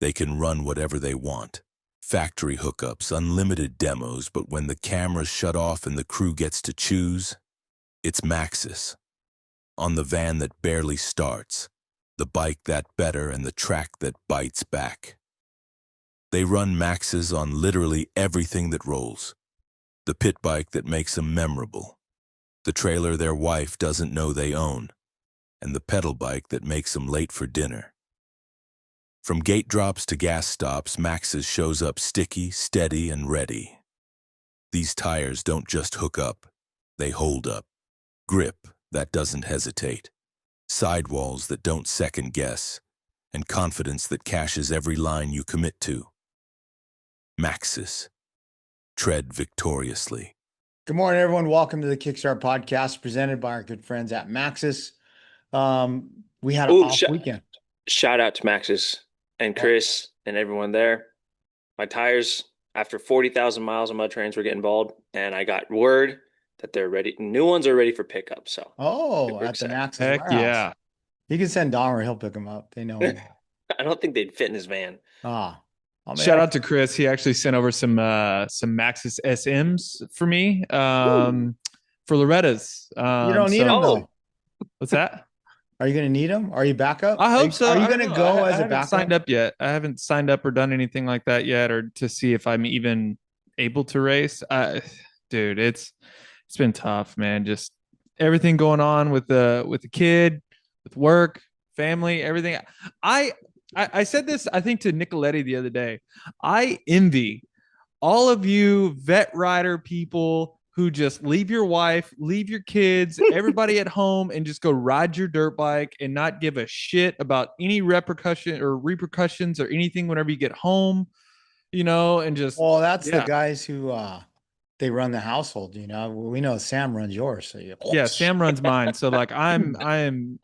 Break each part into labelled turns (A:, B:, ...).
A: They can run whatever they want. Factory hookups, unlimited demos, but when the cameras shut off and the crew gets to choose, it's Maxis. On the van that barely starts, the bike that better, and the track that bites back. They run Maxis on literally everything that rolls. The pit bike that makes them memorable. The trailer their wife doesn't know they own. And the pedal bike that makes them late for dinner. From gate drops to gas stops, Maxis shows up sticky, steady, and ready. These tires don't just hook up, they hold up. Grip that doesn't hesitate. Sidewalls that don't second guess. And confidence that cashes every line you commit to. Maxis. Tread victoriously.
B: Good morning, everyone. Welcome to the Kickstart Podcast presented by our good friends at Maxis. We had an off weekend.
C: Shout out to Maxis and Chris and everyone there. My tires, after 40,000 miles of mud trains, were getting bald, and I got word that they're ready. New ones are ready for pickup. So,
B: at the Maxis
D: Heck
B: warehouse.
D: yeah.
B: You can send Dahmer, he'll pick them up. They know him.
C: I don't think they'd fit in his van.
D: Shout out to Chris. He actually sent over some Maxis SMs for me for Loretta's.
B: You don't need them though.
D: What's that?
B: Are you going to need them? Are you backup?
D: I hope so.
B: Are you going to go as a backup?
D: I haven't signed up yet. I haven't signed up or done anything like that yet, or to see if I'm even able to race. Dude, it's been tough, man. Just everything going on with the kid, with work, family, everything. I said this, I think, to Nicoletti the other day. I envy all of you vet rider people who just leave your wife, leave your kids, everybody at home, and just go ride your dirt bike and not give a shit about any repercussions or anything whenever you get home, and just.
B: Well, that's the guys who they run the household, We know Sam runs yours, so
D: yeah, Sam runs mine. So like I don't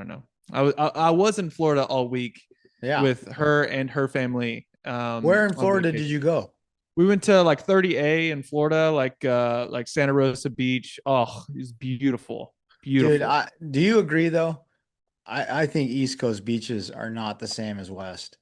D: know. I was in Florida all week with her and her family.
B: Where in Florida did you go?
D: We went to like 30A in Florida, like Santa Rosa Beach. Oh, it was beautiful. Beautiful.
B: Dude, do you agree though? I think East Coast beaches are not the same as West.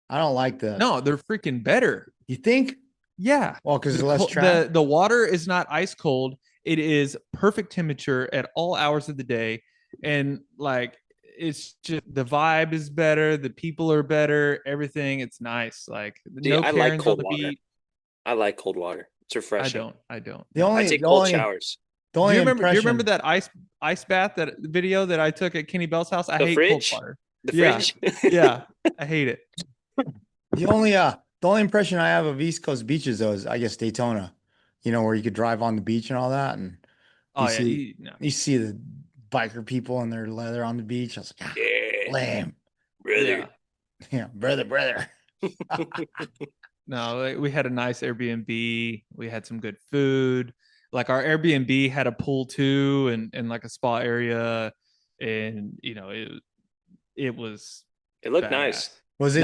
B: I don't like
D: No, they're freaking better.
B: You think?
D: Yeah.
B: Well, because there's less traffic.
D: The water is not ice cold. It is perfect temperature at all hours of the day. And like, it's just the vibe is better. The people are better. Everything. It's nice. Like no Karens on the beach.
C: I like cold water. It's refreshing.
D: I don't.
C: I take cold showers.
D: Do you remember that ice bath, that video that I took at Kenny Bell's house? I hate cold water.
C: The fridge?
D: Yeah. I hate it.
B: The only impression I have of East Coast beaches though is I guess Daytona, where you could drive on the beach and all that. And you see the biker people in their leather on the beach. I was like, lame.
C: Brother.
B: Yeah, brother.
D: No, we had a nice Airbnb. We had some good food. Like our Airbnb had a pool too, and like a spa area, and it
C: looked
D: badass.
C: Nice.
B: Was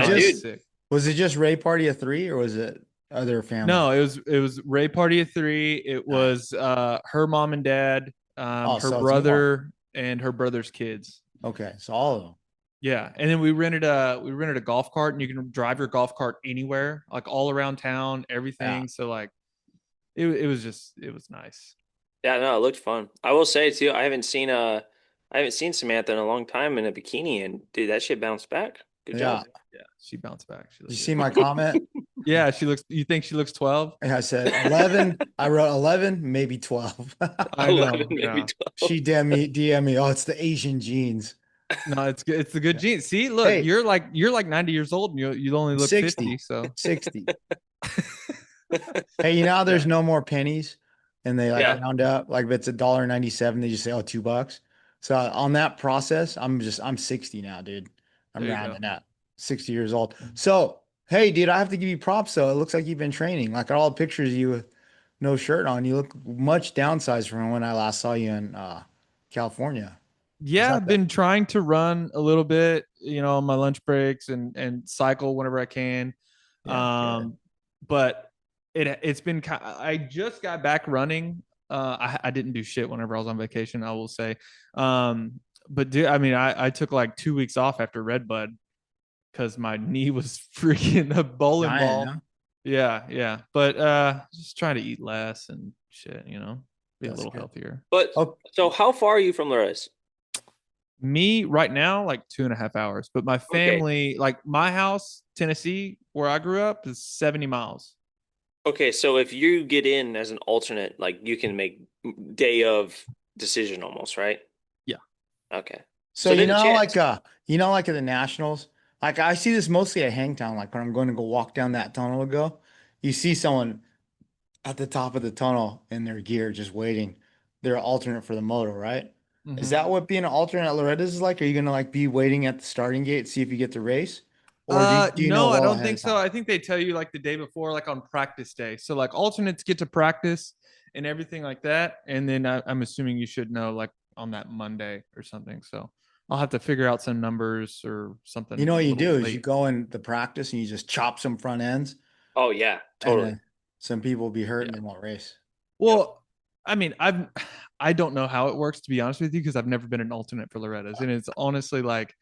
B: it just Ray Party of 3 or was it other family?
D: No, it was Ray Party of 3. It was her mom and dad, her brother, and her brother's kids.
B: Okay, so all of them.
D: Yeah, and then we rented a golf cart, and you can drive your golf cart anywhere, like all around town, everything. Yeah. So like, it was nice.
C: Yeah, no, it looked fun. I will say too, I haven't seen Samantha in a long time in a bikini, and dude, that shit bounced back. Good job.
D: Yeah, she bounced back.
B: Did you see my comment?
D: Yeah, you think she looks 12?
B: I said 11. I wrote 11, maybe 12.
D: I know.
C: 11, maybe 12.
B: She DM me. Oh, it's the Asian genes.
D: No, it's good. It's the good genes. See, look, hey, you're like 90 years old, and you only look
B: 60,
D: 50. So
B: 60. Hey, there's no more pennies, and they round up. Like if it's $1.97, they just say, "Oh, $2." So on that process, I'm 60 now, dude. I'm rounding up. 60 years old. So hey, dude, I have to give you props. So it looks like you've been training. Like all the pictures of you with no shirt on, you look much downsized from when I last saw you in California.
D: Yeah, I've been trying to run a little bit, on my lunch breaks and cycle whenever I can. But it's been I just got back running. I didn't do shit whenever I was on vacation, I will say. but dude, I mean, I took like 2 weeks off after Redbud because my knee was freaking a bowling
B: Giant,
D: ball.
B: huh?
D: Yeah. But just trying to eat less and shit, be a
B: That's
D: little
B: good.
D: healthier.
C: But
B: Oh,
C: so how far are you from Loretta's?
D: Me right now, like 2.5 hours. But my
C: Okay.
D: family, like my house, Tennessee, where I grew up, is 70 miles.
C: Okay, so if you get in as an alternate, like you can make day of decision almost, right?
D: Yeah.
C: Okay.
B: so
C: So there's a chance.
B: like at the Nationals, like I see this mostly at Hangtown. Like when I'm going to go walk down that tunnel to go, you see someone at the top of the tunnel in their gear just waiting. They're alternate for the moto, right? Is
D: Mhm.
B: that what being an alternate at Loretta's is like? Are you gonna like be waiting at the starting gate, see if you get to race? Or do you know
D: No, I
B: well
D: don't
B: ahead
D: think
B: of
D: so.
B: time?
D: I think they tell you like the day before, like on practice day. So like alternates get to practice and everything like that, and then I'm assuming you should know like on that Monday or something. So I'll have to figure out some numbers or
B: You
D: something
B: know
D: a
B: what you
D: little
B: do is you
D: late.
B: go in the practice and you just chop some front ends,
C: Oh yeah,
B: and
C: totally.
B: then some people will be hurt
D: Yeah.
B: and they won't race.
C: Yep.
D: Well, I mean, I don't know how it works to be honest with you because I've never been an alternate for Loretta's, and it's honestly like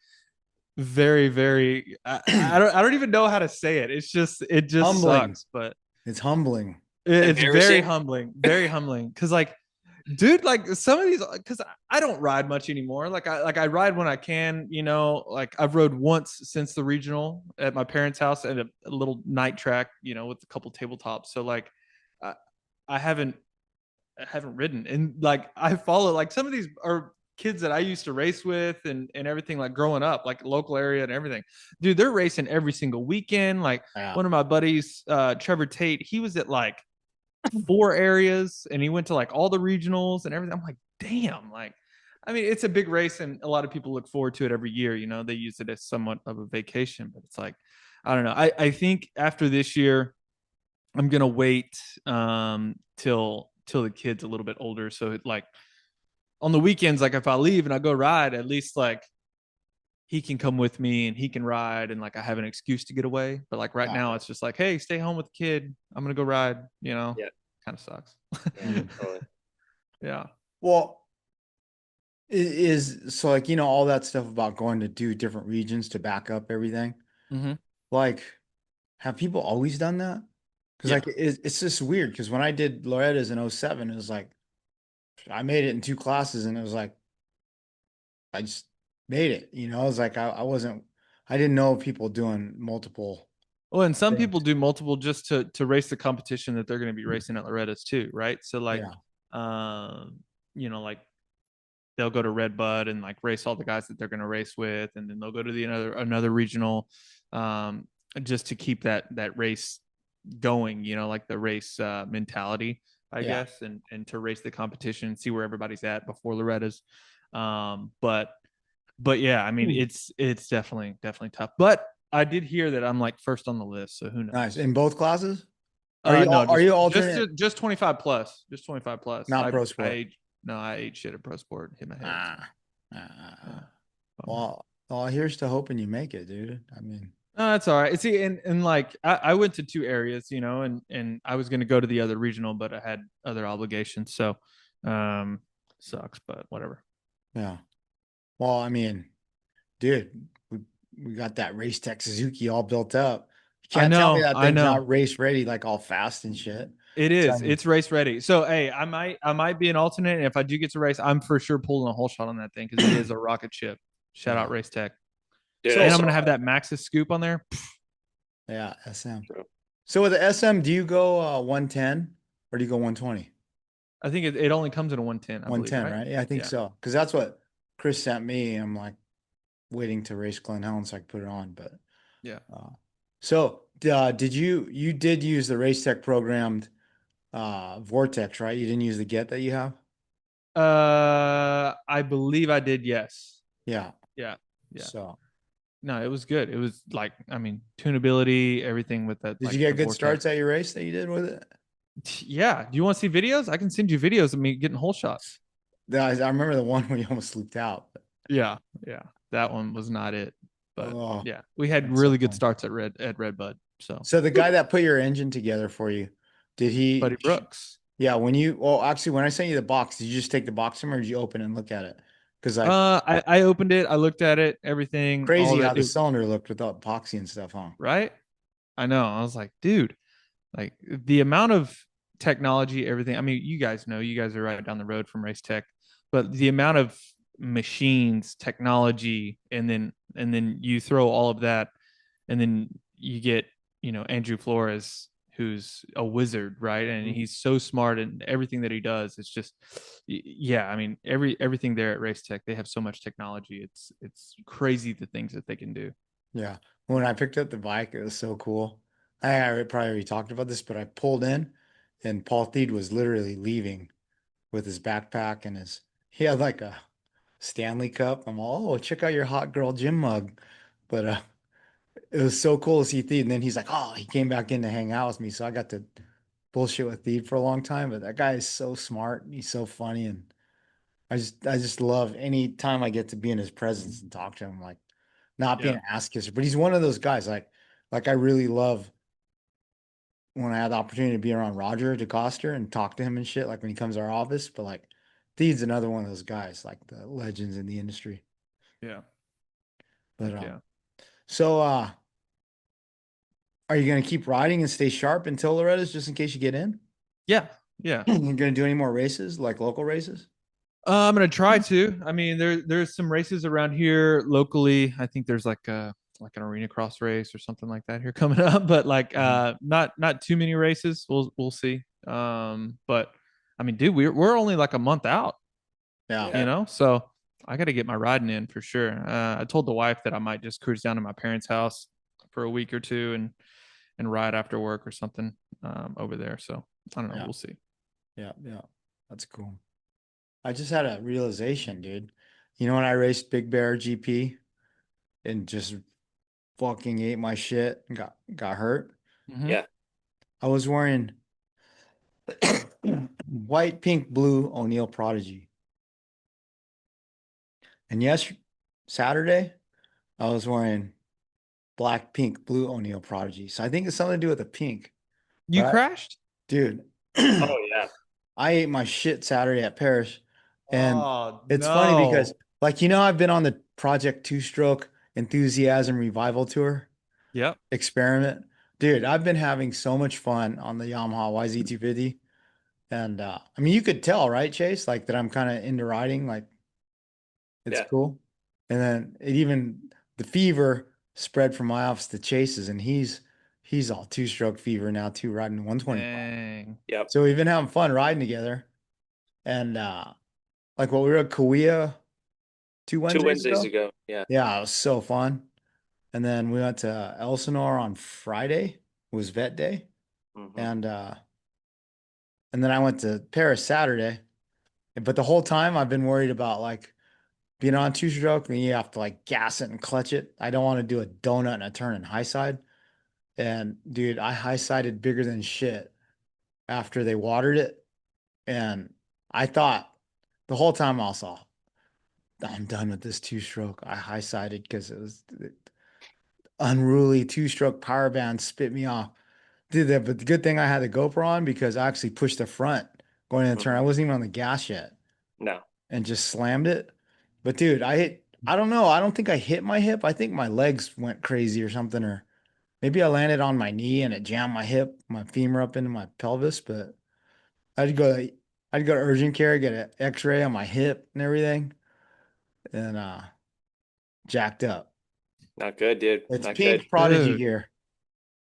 D: very, very. I don't even know how to say it. It just
B: Humbling.
D: sucks, but
B: It's humbling.
D: it's
C: Embarrassing.
D: very humbling. Because like, dude, like some of these, because I don't ride much anymore. I ride when I can. Like I've rode once since the regional at my parents' house at a little night track. With a couple tabletops. So like, I, I haven't ridden, and like I follow like some of these are kids that I used to race with and everything like growing up, like local area and everything. Dude, they're racing every single weekend. Like
B: Yeah.
D: one of my buddies, Trevor Tate, he was at like 4 areas and he went to like all the regionals and everything. I'm like, damn, like I mean, it's a big race and a lot of people look forward to it every year. They use it as somewhat of a vacation, but it's like, I don't know. I think after this year, I'm gonna wait till the kid's a little bit older. So like on the weekends, like if I leave and I go ride, at least like he can come with me and he can ride and like I have an excuse to get away. But like right
B: Yeah.
D: now it's just like, hey, stay home with the kid. I'm gonna go ride,
C: Yeah.
D: kind of sucks.
C: Yeah.
B: Mm.
C: Totally.
D: Yeah.
B: Well, is so like all that stuff about going to do different regions to back up everything.
D: Mm-hmm.
B: Like, have people always done that? Because
D: Yeah.
B: like it's just weird. Because when I did Loretta's in '07, it was like I made it in 2 classes, and it was like I just made it. It was like I didn't know people doing multiple
D: Well, and some
B: things.
D: people do multiple just to race the competition that they're going to be racing at Loretta's too, right? So like,
B: Yeah,
D: um, like they'll go to Red Bud and like race all the guys that they're going to race with, and then they'll go to the another regional, um, just to keep that race going. Like the race mentality, I
B: yeah.
D: guess, and to race the competition and see where everybody's at before Loretta's. But yeah, I mean it's definitely tough. But I did hear that I'm like first on the list, so who
B: Nice.
D: knows?
B: In both classes? Are you
D: No,
B: are
D: just
B: you
D: just
B: alternate?
D: just 25 plus, just 25 plus.
B: Not
D: I
B: pro
D: I
B: sport.
D: ate, no, I ate shit at pro sport, hit my head. So,
B: Ah,
D: yeah, bummer.
B: well, here's to hoping you make it, dude. I mean,
D: No, that's all right. See, and like I went to 2 areas, and I was gonna go to the other regional, but I had other obligations, so um sucks, but whatever.
B: yeah. Well, I mean, dude, we got that race tech Suzuki all built up. You
D: I
B: can't tell me
D: know,
B: that
D: I
B: thing's
D: know.
B: not race ready, like all fast and shit.
D: It
B: So I
D: is.
B: mean,
D: It's race ready. So hey, I might be an alternate, and if I do get to race, I'm for sure pulling a whole shot on that thing because it is a rocket ship. Shout
B: yeah.
D: out Race Tech.
C: Dude, I
D: And I'm
B: So
C: saw
D: gonna have
C: that.
D: that Maxis scoop on there.
B: yeah, SM.
C: True.
B: So with the SM, do you go 110 or do you go 120?
D: I think it only comes in a 110, I believe,
B: 110,
D: right?
B: right? Yeah, I think
D: Yeah.
B: so. Because that's what Chris sent me. I'm like waiting to race Glen Helen so I can put it on. But
D: Yeah.
B: so did you did use the race tech programmed Vortex, right? You didn't use the Get that you have?
D: I believe I did, yes.
B: Yeah.
D: Yeah. Yeah.
B: So
D: No, it was good. It was like, I mean, tunability, everything with that,
B: did
D: like
B: you get
D: the
B: good
D: vortex.
B: starts at your race that you did with it?
D: Yeah. Do you want to see videos? I can send you videos of me getting whole shots.
B: I remember the one where you almost looped out.
D: Yeah. Yeah. That one was not it. But
B: Oh,
D: yeah, we had
B: that's so
D: really good
B: funny.
D: starts at Red Bud. So
B: So the guy that put your engine together for you, did
D: Buddy
B: he?
D: Brooks.
B: Yeah, actually, when I sent you the box, did you just take the box from or did you open and look at it? Because like
D: I opened it, I looked at it, everything, all
B: crazy
D: of
B: how
D: it,
B: the cylinder looked without epoxy and stuff, huh?
D: right? I know. I was like, dude, like the amount of technology, everything. I mean, you guys know, you guys are right down the road from Race Tech, but the amount of machines, technology, and then you throw all of that, and then you get, Andrew Flores, who's a wizard, right? And
B: Mhm.
D: he's so smart, and everything that he does, it's just, yeah. I mean, everything there at Race Tech, they have so much technology. It's crazy the things that they can do.
B: Yeah. When I picked up the bike, it was so cool. I probably already talked about this, but I pulled in and Paul Theed was literally leaving with his backpack and he had like a Stanley Cup. I'm all, oh, check out your hot girl gym mug. But it was so cool to see Theed. And then he's like, oh, he came back in to hang out with me. So I got to bullshit with Theed for a long time. But that guy is so smart. He's so funny. And I just love any time I get to be in his presence and talk to him, like not being
D: Yeah.
B: an ass kisser, but he's one of those guys like I really love when I had the opportunity to be around Roger DeCoster and talk to him and shit, like when he comes to our office. But like Theed's another one of those guys, like the legends in the industry.
D: Yeah.
B: But
D: Heck yeah.
B: so are you gonna keep riding and stay sharp until Loretta's just in case you get in?
D: Yeah. Yeah.
B: You gonna do any more races, like local races?
D: I'm gonna try to. I mean, there's some races around here locally. I think there's like an arena cross race or something like that here coming up, but like
B: Mhm.
D: not too many races. We'll see. But I mean, dude, we're only like a month out,
B: Yeah.
C: Yeah.
D: so I got to get my riding in for sure. I told the wife that I might just cruise down to my parents' house for a week or two and ride after work or something over there. So I don't know.
B: Yeah.
D: We'll see.
B: Yeah. Yeah. That's cool. I just had a realization, dude. You know when I raced Big Bear GP and just fucking ate my shit and got hurt?
D: Hmm.
C: Yeah.
B: I was wearing white, pink, blue O'Neill Prodigy. And yes, Saturday, I was wearing black, pink, blue O'Neill Prodigy. So I think it's something to do with the pink.
D: You
B: But
D: crashed?
B: dude,
C: Oh yeah.
B: I ate my shit Saturday at Paris. And
D: Oh
B: it's funny because,
D: no.
B: like, I've been on the Project Two Stroke Enthusiasm Revival Tour
D: Yep.
B: experiment. Dude, I've been having so much fun on the Yamaha YZ250. And I mean, you could tell, right, Chase, like that I'm kind of into riding. Like, it's
C: Yeah.
B: cool. And then the fever spread from my office to Chase's, and he's all two-stroke fever now too, riding 125.
D: Dang.
C: Yep.
B: So we've been having fun riding together. And like what we were at Kauai two
C: Two
B: Wednesdays
C: Wednesdays
B: ago.
C: ago. Yeah.
B: Yeah, it was so fun. And then we went to Elsinore on Friday, it was vet day.
C: Hmm.
B: And then I went to Paris Saturday. But the whole time I've been worried about like being on two stroke, and you have to like gas it and clutch it. I don't want to do a donut and a turn in high side. And dude, I high sided bigger than shit after they watered it. And I thought the whole time I saw, I'm done with this two stroke. I high sided because it was unruly two stroke power band spit me off. Did that, but the good thing I had the GoPro on because I actually pushed the front going in the turn. I
C: Hmm.
B: wasn't even on the gas yet
C: No.
B: and just slammed it. But dude, I don't know. I don't think I hit my hip. I think my legs went crazy or something, or maybe I landed on my knee and it jammed my hip, my femur up into my pelvis. But I'd go, I'd go to urgent care, get an X-ray on my hip and everything, and jacked up.
C: Not good, dude.
B: It's
C: Not good.
B: pink Prodigy
D: Dude.
B: gear.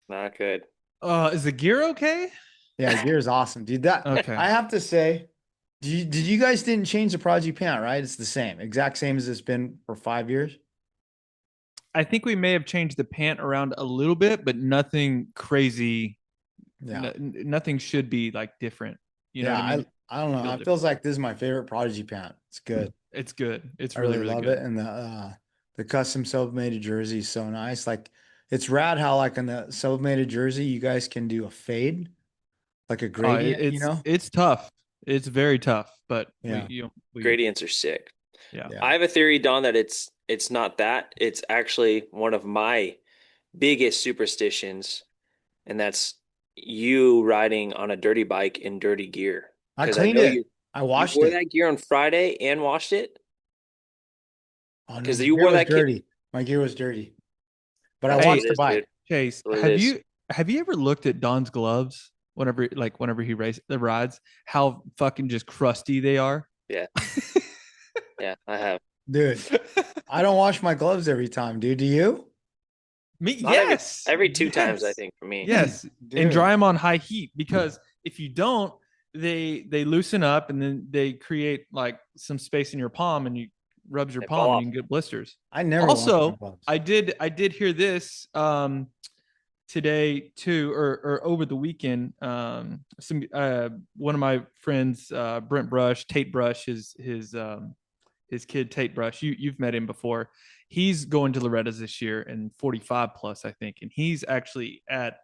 C: Not good.
D: Is the gear okay?
B: Yeah, gear is awesome, dude. That
D: Okay.
B: I have to say, did you guys didn't change the Prodigy pant, right? It's the same, exact same as it's been for 5 years.
D: I think we may have changed the pant around a little bit, but nothing crazy.
B: Yeah.
D: Nothing should be like different. You know
B: Yeah,
D: what I mean?
B: I don't know.
D: Feel
B: It feels
D: different.
B: like this is my favorite Prodigy pant. It's good.
D: It's good. It's
B: I
D: really,
B: really
D: really
B: love it.
D: good.
B: And the custom self-made jersey is so nice. Like it's rad how like in the self-made jersey you guys can do a fade, like a
D: Oh,
B: gradient, you know?
D: it's tough. It's very tough, but
B: Yeah.
D: we
C: Gradients are sick.
D: yeah.
B: Yeah.
C: I have a theory, Don, that it's not that. It's actually one of my biggest superstitions, and that's you riding on a dirty bike in dirty gear.
B: I
C: Because I
B: cleaned
C: know
B: it.
C: you
B: I
C: you
B: washed
C: wore
B: it.
C: that gear on Friday and washed it.
B: Oh, no,
C: because
B: my
C: you
B: gear
C: wore
B: was
C: that kit.
B: dirty. My gear was dirty, but I
C: That's what
B: watched
C: it
B: the
C: is,
B: bike.
C: dude.
D: Chase,
C: That's what it is.
D: have you ever looked at Don's gloves whenever he rides, how fucking just crusty they are?
C: Yeah, yeah, I have.
B: Dude, I don't wash my gloves every time, dude. Do you?
D: Me,
C: Not
D: yes,
C: every 2 times, I
D: yes,
C: think, for me.
D: yes, and
B: Dude.
D: dry them on high heat, because if you don't, they loosen up and then they create like some space in your palm, and you rubs your
C: They
D: palm
C: fall
D: and
C: off.
D: you can get blisters.
B: I never wash my
D: Also,
B: gloves.
D: I did hear this today too, or over the weekend. Some one of my friends, Brent Brush, Tate Brush, his kid Tate Brush. You've met him before. He's going to Loretta's this year and 45 plus, I think, and he's actually at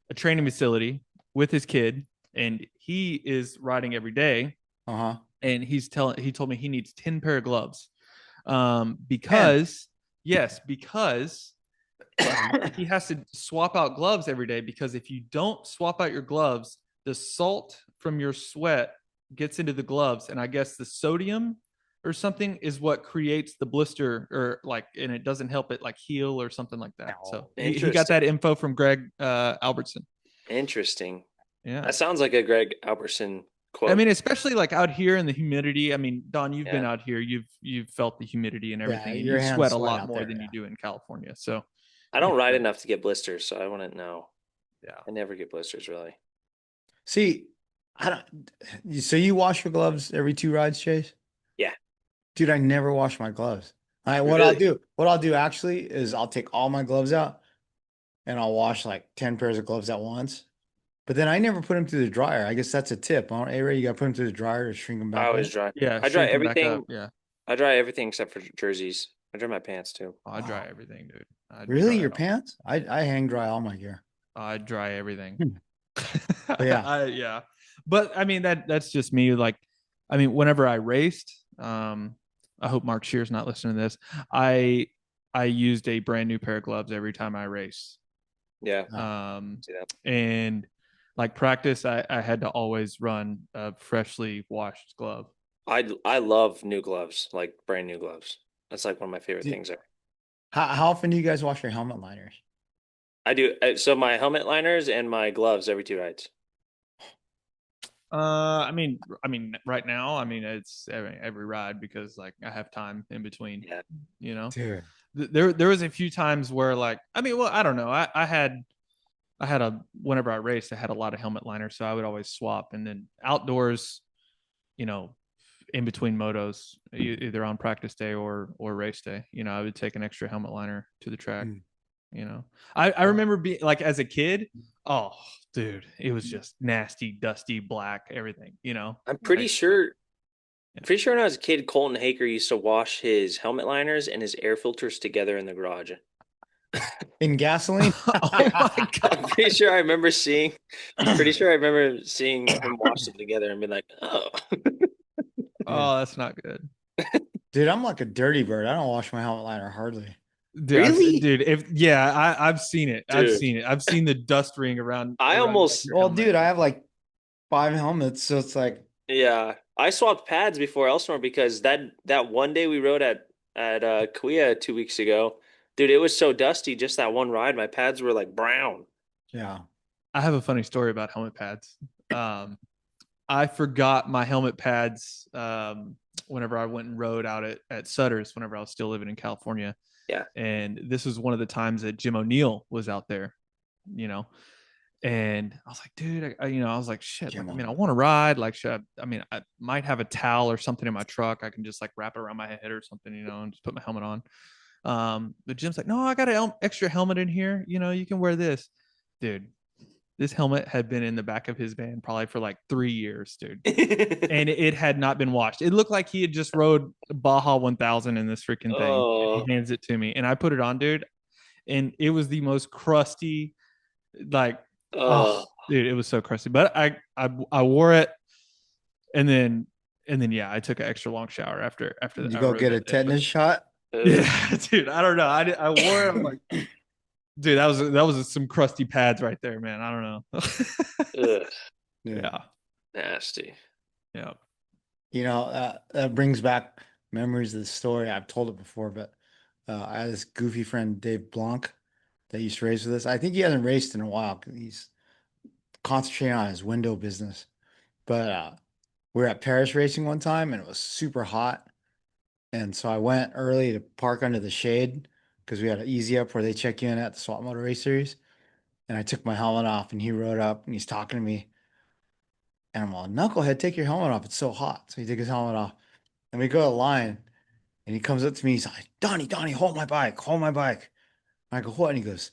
D: a training facility with his kid, and he is riding every day.
B: Uh-huh.
D: And he told me he needs 10 pair of gloves, because because he has to swap out gloves every day, because if you don't swap out your gloves, the salt from your sweat gets into the gloves, and I guess the sodium or something is what creates the blister, or like, and it doesn't help it like heal or something like that. So he got that info from Greg Albertson.
C: Interesting.
D: Yeah,
C: That sounds like a Greg Albertson quote.
D: I mean, especially like out here in the humidity. I mean, Don, you've been
C: Yeah.
D: out here. You've felt the humidity and everything, and
B: your
D: you
B: hands
D: sweat a
B: sweat
D: lot
B: out
D: more
B: there,
D: than
B: yeah.
D: you do in California. So
C: I don't ride enough to get blisters, so I wouldn't know.
D: yeah.
C: I never get blisters, really.
B: See, I don't. So you wash your gloves every 2 rides, Chase?
C: Yeah.
B: Dude, I never wash my gloves.
C: Really?
B: What I'll do actually is I'll take all my gloves out and I'll wash like 10 pairs of gloves at once. But then I never put them through the dryer. I guess that's a tip. Huh? A-Ray, you got to put them through the dryer to shrink them
C: I
B: back
C: always
B: up.
C: dry.
D: Yeah,
C: I dry
D: shrink 'em back
C: everything.
D: up, yeah.
C: I dry everything except for jerseys. I dry my pants too.
D: Oh, I dry
B: Wow.
D: everything, dude.
B: Really? Your pants? I hang dry all my gear.
D: I dry everything.
B: Yeah.
D: Yeah. But I mean, that's just me. Like, I mean, whenever I raced, I hope Mark Shear's not listening to this. I used a brand new pair of gloves every time I raced.
C: Yeah.
D: See
C: that.
D: And like practice, I had to always run a freshly washed glove.
C: I love new gloves, like brand new gloves. That's like one of my favorite
B: Do-
C: things.
B: How often do you guys wash your helmet liners?
C: I do. So my helmet liners and my gloves every 2 rides.
D: I mean, right now, I mean, it's every ride, because like I have time in between.
C: Yeah.
D: You know,
B: Dude.
D: there was a few times where like, I mean, well, I don't know. I had whenever I raced, I had a lot of helmet liners, so I would always swap. And then outdoors, you know, in between motos, either on practice day or race day, you know, I would take an extra helmet liner to the track. You know, I remember being like, as a kid, oh dude, it was just nasty, dusty, black, everything, you know.
C: I'm pretty sure when I was a kid, Colton Haker used to wash his helmet liners and his air filters together in the garage.
B: In gasoline?
D: Oh my god.
C: I'm pretty sure I remember seeing him wash them together and be like, oh.
D: Oh, that's not good.
B: Dude, I'm like a dirty bird. I don't wash my helmet liner hardly.
D: Dude,
C: Really?
D: I've seen it. I've
C: Dude.
D: seen it. I've seen the dust ring around.
C: I
D: around
C: almost-
D: your
B: Well,
D: helmet.
B: dude, I have like 5 helmets, so it's like,
C: Yeah. I swapped pads before Elsinore because that one day we rode at Kuya 2 weeks ago, dude, it was so dusty just that one ride. My pads were like brown.
B: yeah.
D: I have a funny story about helmet pads. I forgot my helmet pads whenever I went and rode out at Sutter's whenever I was still living in California.
C: Yeah.
D: And this was one of the times that Jim O'Neill was out there, you know. And I was like, dude, I was like, shit. Like, I mean, I want to ride. Like, I might have a towel or something in my truck. I can just like wrap it around my head or something, and just put my helmet on. But Jim's like, no, I got an extra helmet in here. You can wear this, dude. This helmet had been in the back of his van probably for like 3 years, dude. And it had not been washed. It looked like he had just rode Baja 1000 in this freaking thing.
C: Oh.
D: He hands it to me, and I put it on, dude. And it was the most crusty, like, dude, it was so crusty. But I wore it, and then yeah, I took an extra long shower after that.
B: Did you go get a tetanus shot?
D: Yeah, dude, I don't know. I wore it. I'm like, dude, that was some crusty pads right there, man. I don't know.
C: Ugh,
D: Yeah.
C: nasty.
D: Yeah.
B: That brings back memories of the story. I've told it before, but I had this goofy friend, Dave Blanc, that used to race with us. I think he hasn't raced in a while 'cause he's concentrating on his window business. But we were at Paris racing one time and it was super hot. And so I went early to park under the shade because we had an easy up where they check you in at the Swapmoto race series. And I took my helmet off and he rode up and he's talking to me. And I'm all, knucklehead, take your helmet off. It's so hot. So he took his helmet off. And we go to the line and he comes up to me. He's like, Donnie, hold my bike. Hold my bike. And I go, what? And he goes,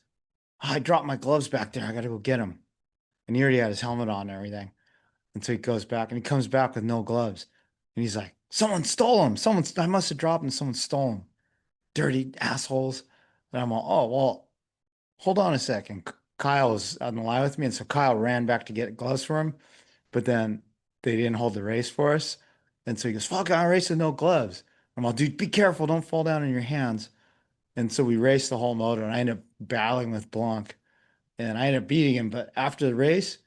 B: I dropped my gloves back there. I got to go get them. And he already had his helmet on and everything. And so he goes back and he comes back with no gloves. And he's like, someone stole them. I must have dropped them. Someone stole them. Dirty assholes. And I'm all, oh, well, hold on a second. Kyle was on the line with me. And so Kyle ran back to get gloves for him. But then they didn't hold the race for us. And so he goes, fuck, I race with no gloves. I'm all, dude, be careful. Don't fall down on your hands. And so we raced the whole moto and I ended up battling with Blanc and I ended up beating him. But after the race,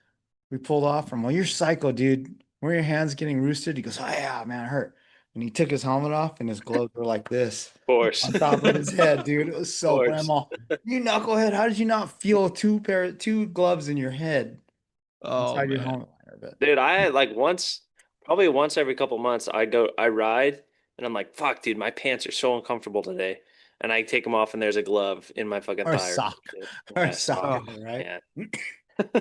B: we pulled off from, well, you're psycho, dude. Where are your hands getting roosted? He goes, oh, yeah, man, it hurt. And he took his helmet off and his gloves were like this
C: Of course.
B: on top of his head, dude. It was so funny. I'm all, you knucklehead, how did you not feel two gloves in your head
D: Oh
B: inside your
D: man.
B: helmet liner? But
C: Dude, I had like probably once every couple months, I ride and I'm like, fuck, dude, my pants are so uncomfortable today. And I take them off and there's a glove in my fucking
B: or a
C: tire.
B: sock. Or a
C: Yeah,
B: sock,
D: Oh.
B: right?
C: Yeah.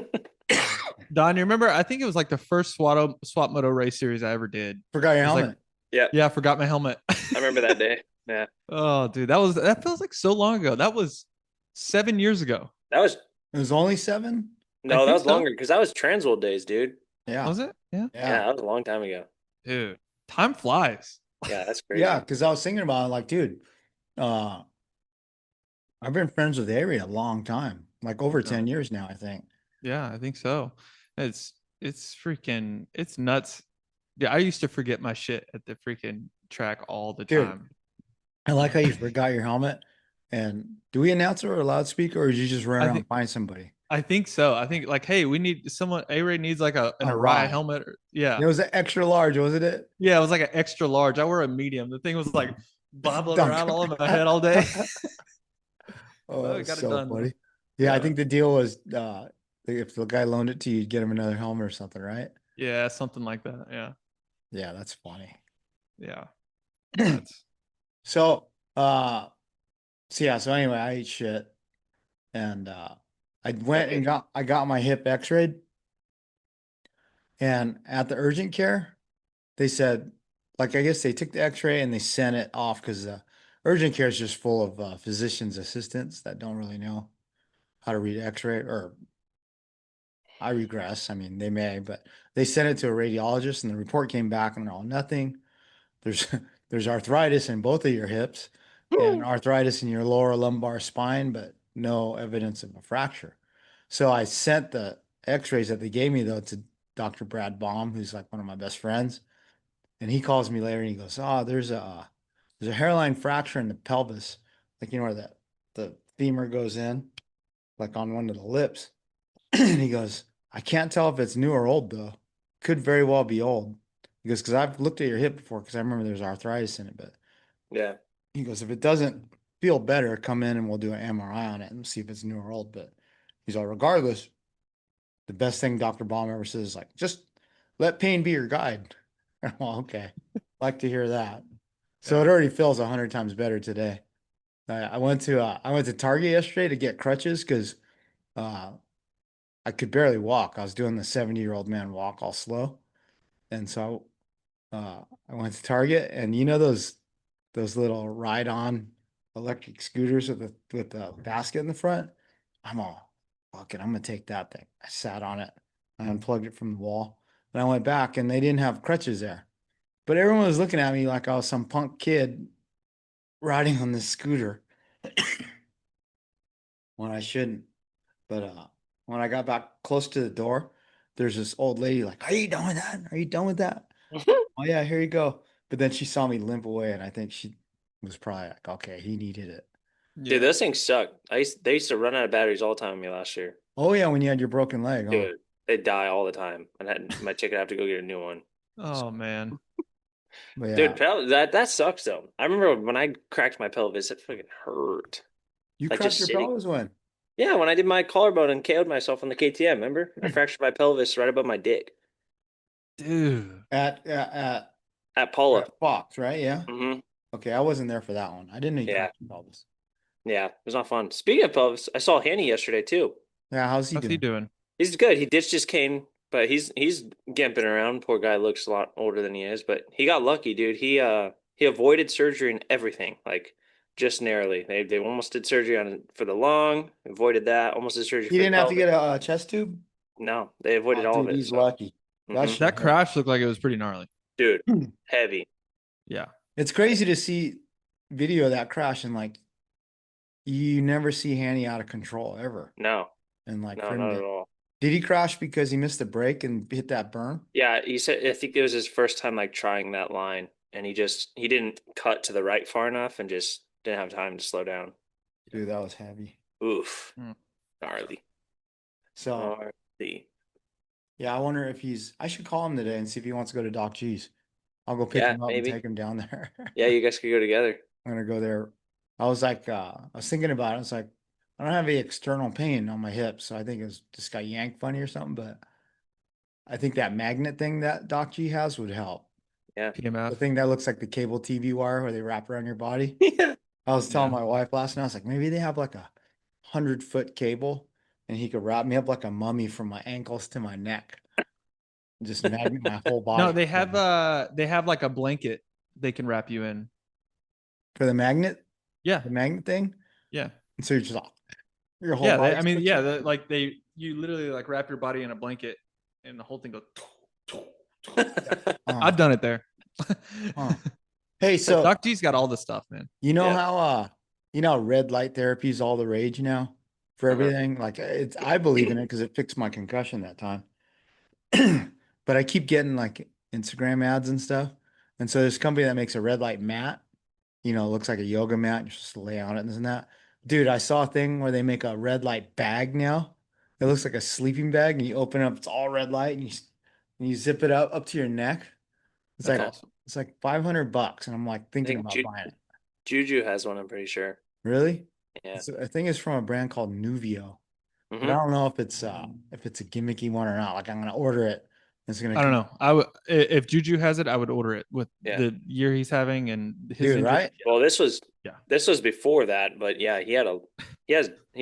D: Don, you remember? I think it was like the first Swap Moto race series I ever did.
B: Forgot your
D: It was like,
B: helmet.
C: Yeah.
D: yeah, I forgot my helmet.
C: I remember that day. Yeah.
D: Oh, dude, that feels like so long ago. That was 7 years ago.
C: That was
B: It was only 7?
D: I
C: no, that
D: think
C: was
D: so.
C: longer because that was Transworld days, dude.
B: Yeah.
D: Was it? Yeah.
C: Yeah,
B: Yeah.
C: that was a long time ago.
D: Dude, time flies.
C: Yeah, that's crazy.
B: Yeah, because I was thinking about it, like, dude, uh, I've been friends with Avery a long time, like over 10 years now, I think.
D: Yeah, I think so. It's freaking it's nuts. Yeah, I used to forget my shit at the freaking track all the
B: Dude.
D: time.
B: I like how you forgot your helmet. And do we announce it or a loudspeaker, or did you just run
D: I
B: around
D: think
B: and find somebody?
D: I think so. I think like, hey, we need someone. A-Ray needs like an
B: A
D: Araya
B: ride.
D: helmet. Yeah,
B: It was an extra large, wasn't it?
D: yeah. It was like an extra large. I wear a medium. The thing was like bobbling
B: Dunk.
D: around all in my head all day.
B: Oh,
D: But
B: that
D: I
B: was
D: got it
B: so
D: done though.
B: funny. Yeah, I
D: Yeah,
B: think the deal was if the guy loaned it to you, you'd get him another helmet or something, right?
D: yeah, something like that. Yeah,
B: Yeah, that's funny.
D: yeah. Nuts.
B: So, so anyway, I ate shit and I went and I got my hip x-rayed and at the urgent care, they said, like, I guess they took the x-ray and they sent it off because urgent care is just full of physician's assistants that don't really know how to read x-ray or I regress. I mean, they may, but they sent it to a radiologist and the report came back and all nothing. There's there's arthritis in both of your hips and arthritis in your lower lumbar spine, but no evidence of a fracture. So I sent the x-rays that they gave me though to Dr. Brad Baum, who's like one of my best friends. And he calls me later and he goes, oh, there's a hairline fracture in the pelvis, like you know where the femur goes in, like on one of the lips. And he goes, I can't tell if it's new or old though. Could very well be old. He goes, because I've looked at your hip before because I remember there's arthritis in it. But
C: Yeah.
B: he goes, if it doesn't feel better, come in and we'll do an MRI on it and see if it's new or old. But he's all, regardless, the best thing Dr. Baum ever says is like, just let pain be your guide. Well, okay. Like to hear that. So it already feels 100 times better today. I went to Target yesterday to get crutches because I could barely walk. I was doing the 70-year-old man walk all slow. And so I went to Target and you know those little ride-on electric scooters with the basket in the front? I'm all, fuck it, I'm gonna take that thing. I sat on it, I unplugged it from the wall, and I went back and they didn't have crutches there. But everyone was looking at me like I was some punk kid riding on this scooter when I shouldn't. But when I got back close to the door, there's this old lady like, "Are you done with that? Are you done with that?" Oh yeah, here you go. But then she saw me limp away, and I think she was probably like, "Okay, he needed it."
C: Dude, those things suck. They used to run out of batteries all the time with me last year.
B: Oh yeah, when you had your broken leg, huh?
C: Dude, they die all the time. And my chick would have to go get a new one.
D: Oh man.
B: But yeah,
C: Dude, that sucks though. I remember when I cracked my pelvis, it fucking hurt.
B: you
C: Like
B: cracked
C: just
B: your
C: sitting.
B: pelvis when?
C: Yeah, when I did my collarbone and KO'd myself on the KTM, remember? I fractured my pelvis right above my dick
D: Dude.
C: at Paula.
B: At Fox, right? Yeah.
C: Hmm.
B: Okay, I wasn't there for that one. I didn't know you
C: Yeah,
B: cracked your pelvis.
C: yeah, it was not fun. Speaking of pelvis, I saw Hanny yesterday too.
B: Yeah, how's he
D: How's he
B: doing?
D: doing?
C: He's good. He ditched his cane, but he's gimping around. Poor guy looks a lot older than he is, but he got lucky, dude. He avoided surgery and everything, like just narrowly. They almost did surgery on for the lung, avoided that. Almost did surgery
B: He
C: for the
B: didn't have to
C: pelvis.
B: get a chest tube?
C: No, they avoided
B: Oh,
C: all of
B: dude,
C: it.
B: he's
C: So,
B: lucky. That
C: mhm.
B: shit
D: That
B: hurt.
D: crash looked like it was pretty gnarly.
C: Dude, heavy.
D: Yeah.
B: It's crazy to see video of that crash and like you never see Hanny out of control ever.
C: No,
B: And like
C: no,
B: for him
C: not
B: to,
C: at all.
B: did he crash because he missed the brake and hit that burn?
C: Yeah, he said I think it was his first time like trying that line, and he didn't cut to the right far enough, and just didn't have time to slow down.
B: Dude, that was heavy.
C: Oof,
D: Mm.
C: gnarly,
B: So
C: gnarly.
B: yeah, I wonder if I should call him today and see if he wants to go to Doc G's. I'll go pick
C: Yeah,
B: him up and
C: maybe.
B: take him down there.
C: Yeah, you guys could go together.
B: I'm gonna go there. I was like, I was thinking about it. I was like, I don't have any external pain on my hips, so I think it's just got yanked funny or something. But I think that magnet thing that Doc G has would help.
C: Yeah,
B: The
D: PMF.
B: thing that looks like the cable TV wire where they wrap around your body.
C: yeah.
B: I was telling
D: Yeah.
B: my wife last night, I was like, maybe they have like 100-foot cable and he could wrap me up like a mummy from my ankles to my neck. Just magnet my whole body.
D: No, they have like a blanket they can wrap you in.
B: For the magnet,
D: Yeah.
B: the magnet thing.
D: Yeah.
B: And so you're just your whole
D: Yeah.
B: body.
D: I mean, yeah, you literally like wrap your body in a blanket and the whole thing goes. I've done it there.
B: Huh. Hey, so
D: Doc G's got all the stuff, man.
B: you know
C: Yeah.
B: how red light therapy is all the rage now for
C: Uh-huh.
B: everything? Like I believe in it because it fixed my concussion that time. But I keep getting like Instagram ads and stuff. And so there's a company that makes a red light mat, it looks like a yoga mat. You're just lay on it and this and that. Dude, I saw a thing where they make a red light bag now. It looks like a sleeping bag and you open it up, it's all red light and you zip it up to your neck. It's
D: That's
B: like
D: awesome.
B: it's like $500 and I'm like thinking
C: think
B: about buying it.
C: Juju has one, I'm pretty sure.
B: Really?
C: Yeah.
B: I think it's from a brand called Nuvio. But I
C: Mhm.
B: don't know if it's a gimmicky one or not. Like I'm gonna order it. It's gonna
D: I don't know. I would if Juju has it, I would order it with
C: Yeah.
D: the year he's having and his
B: Dude,
D: injury.
B: right?
C: Well, this was
D: Yeah.
C: before that, but yeah, he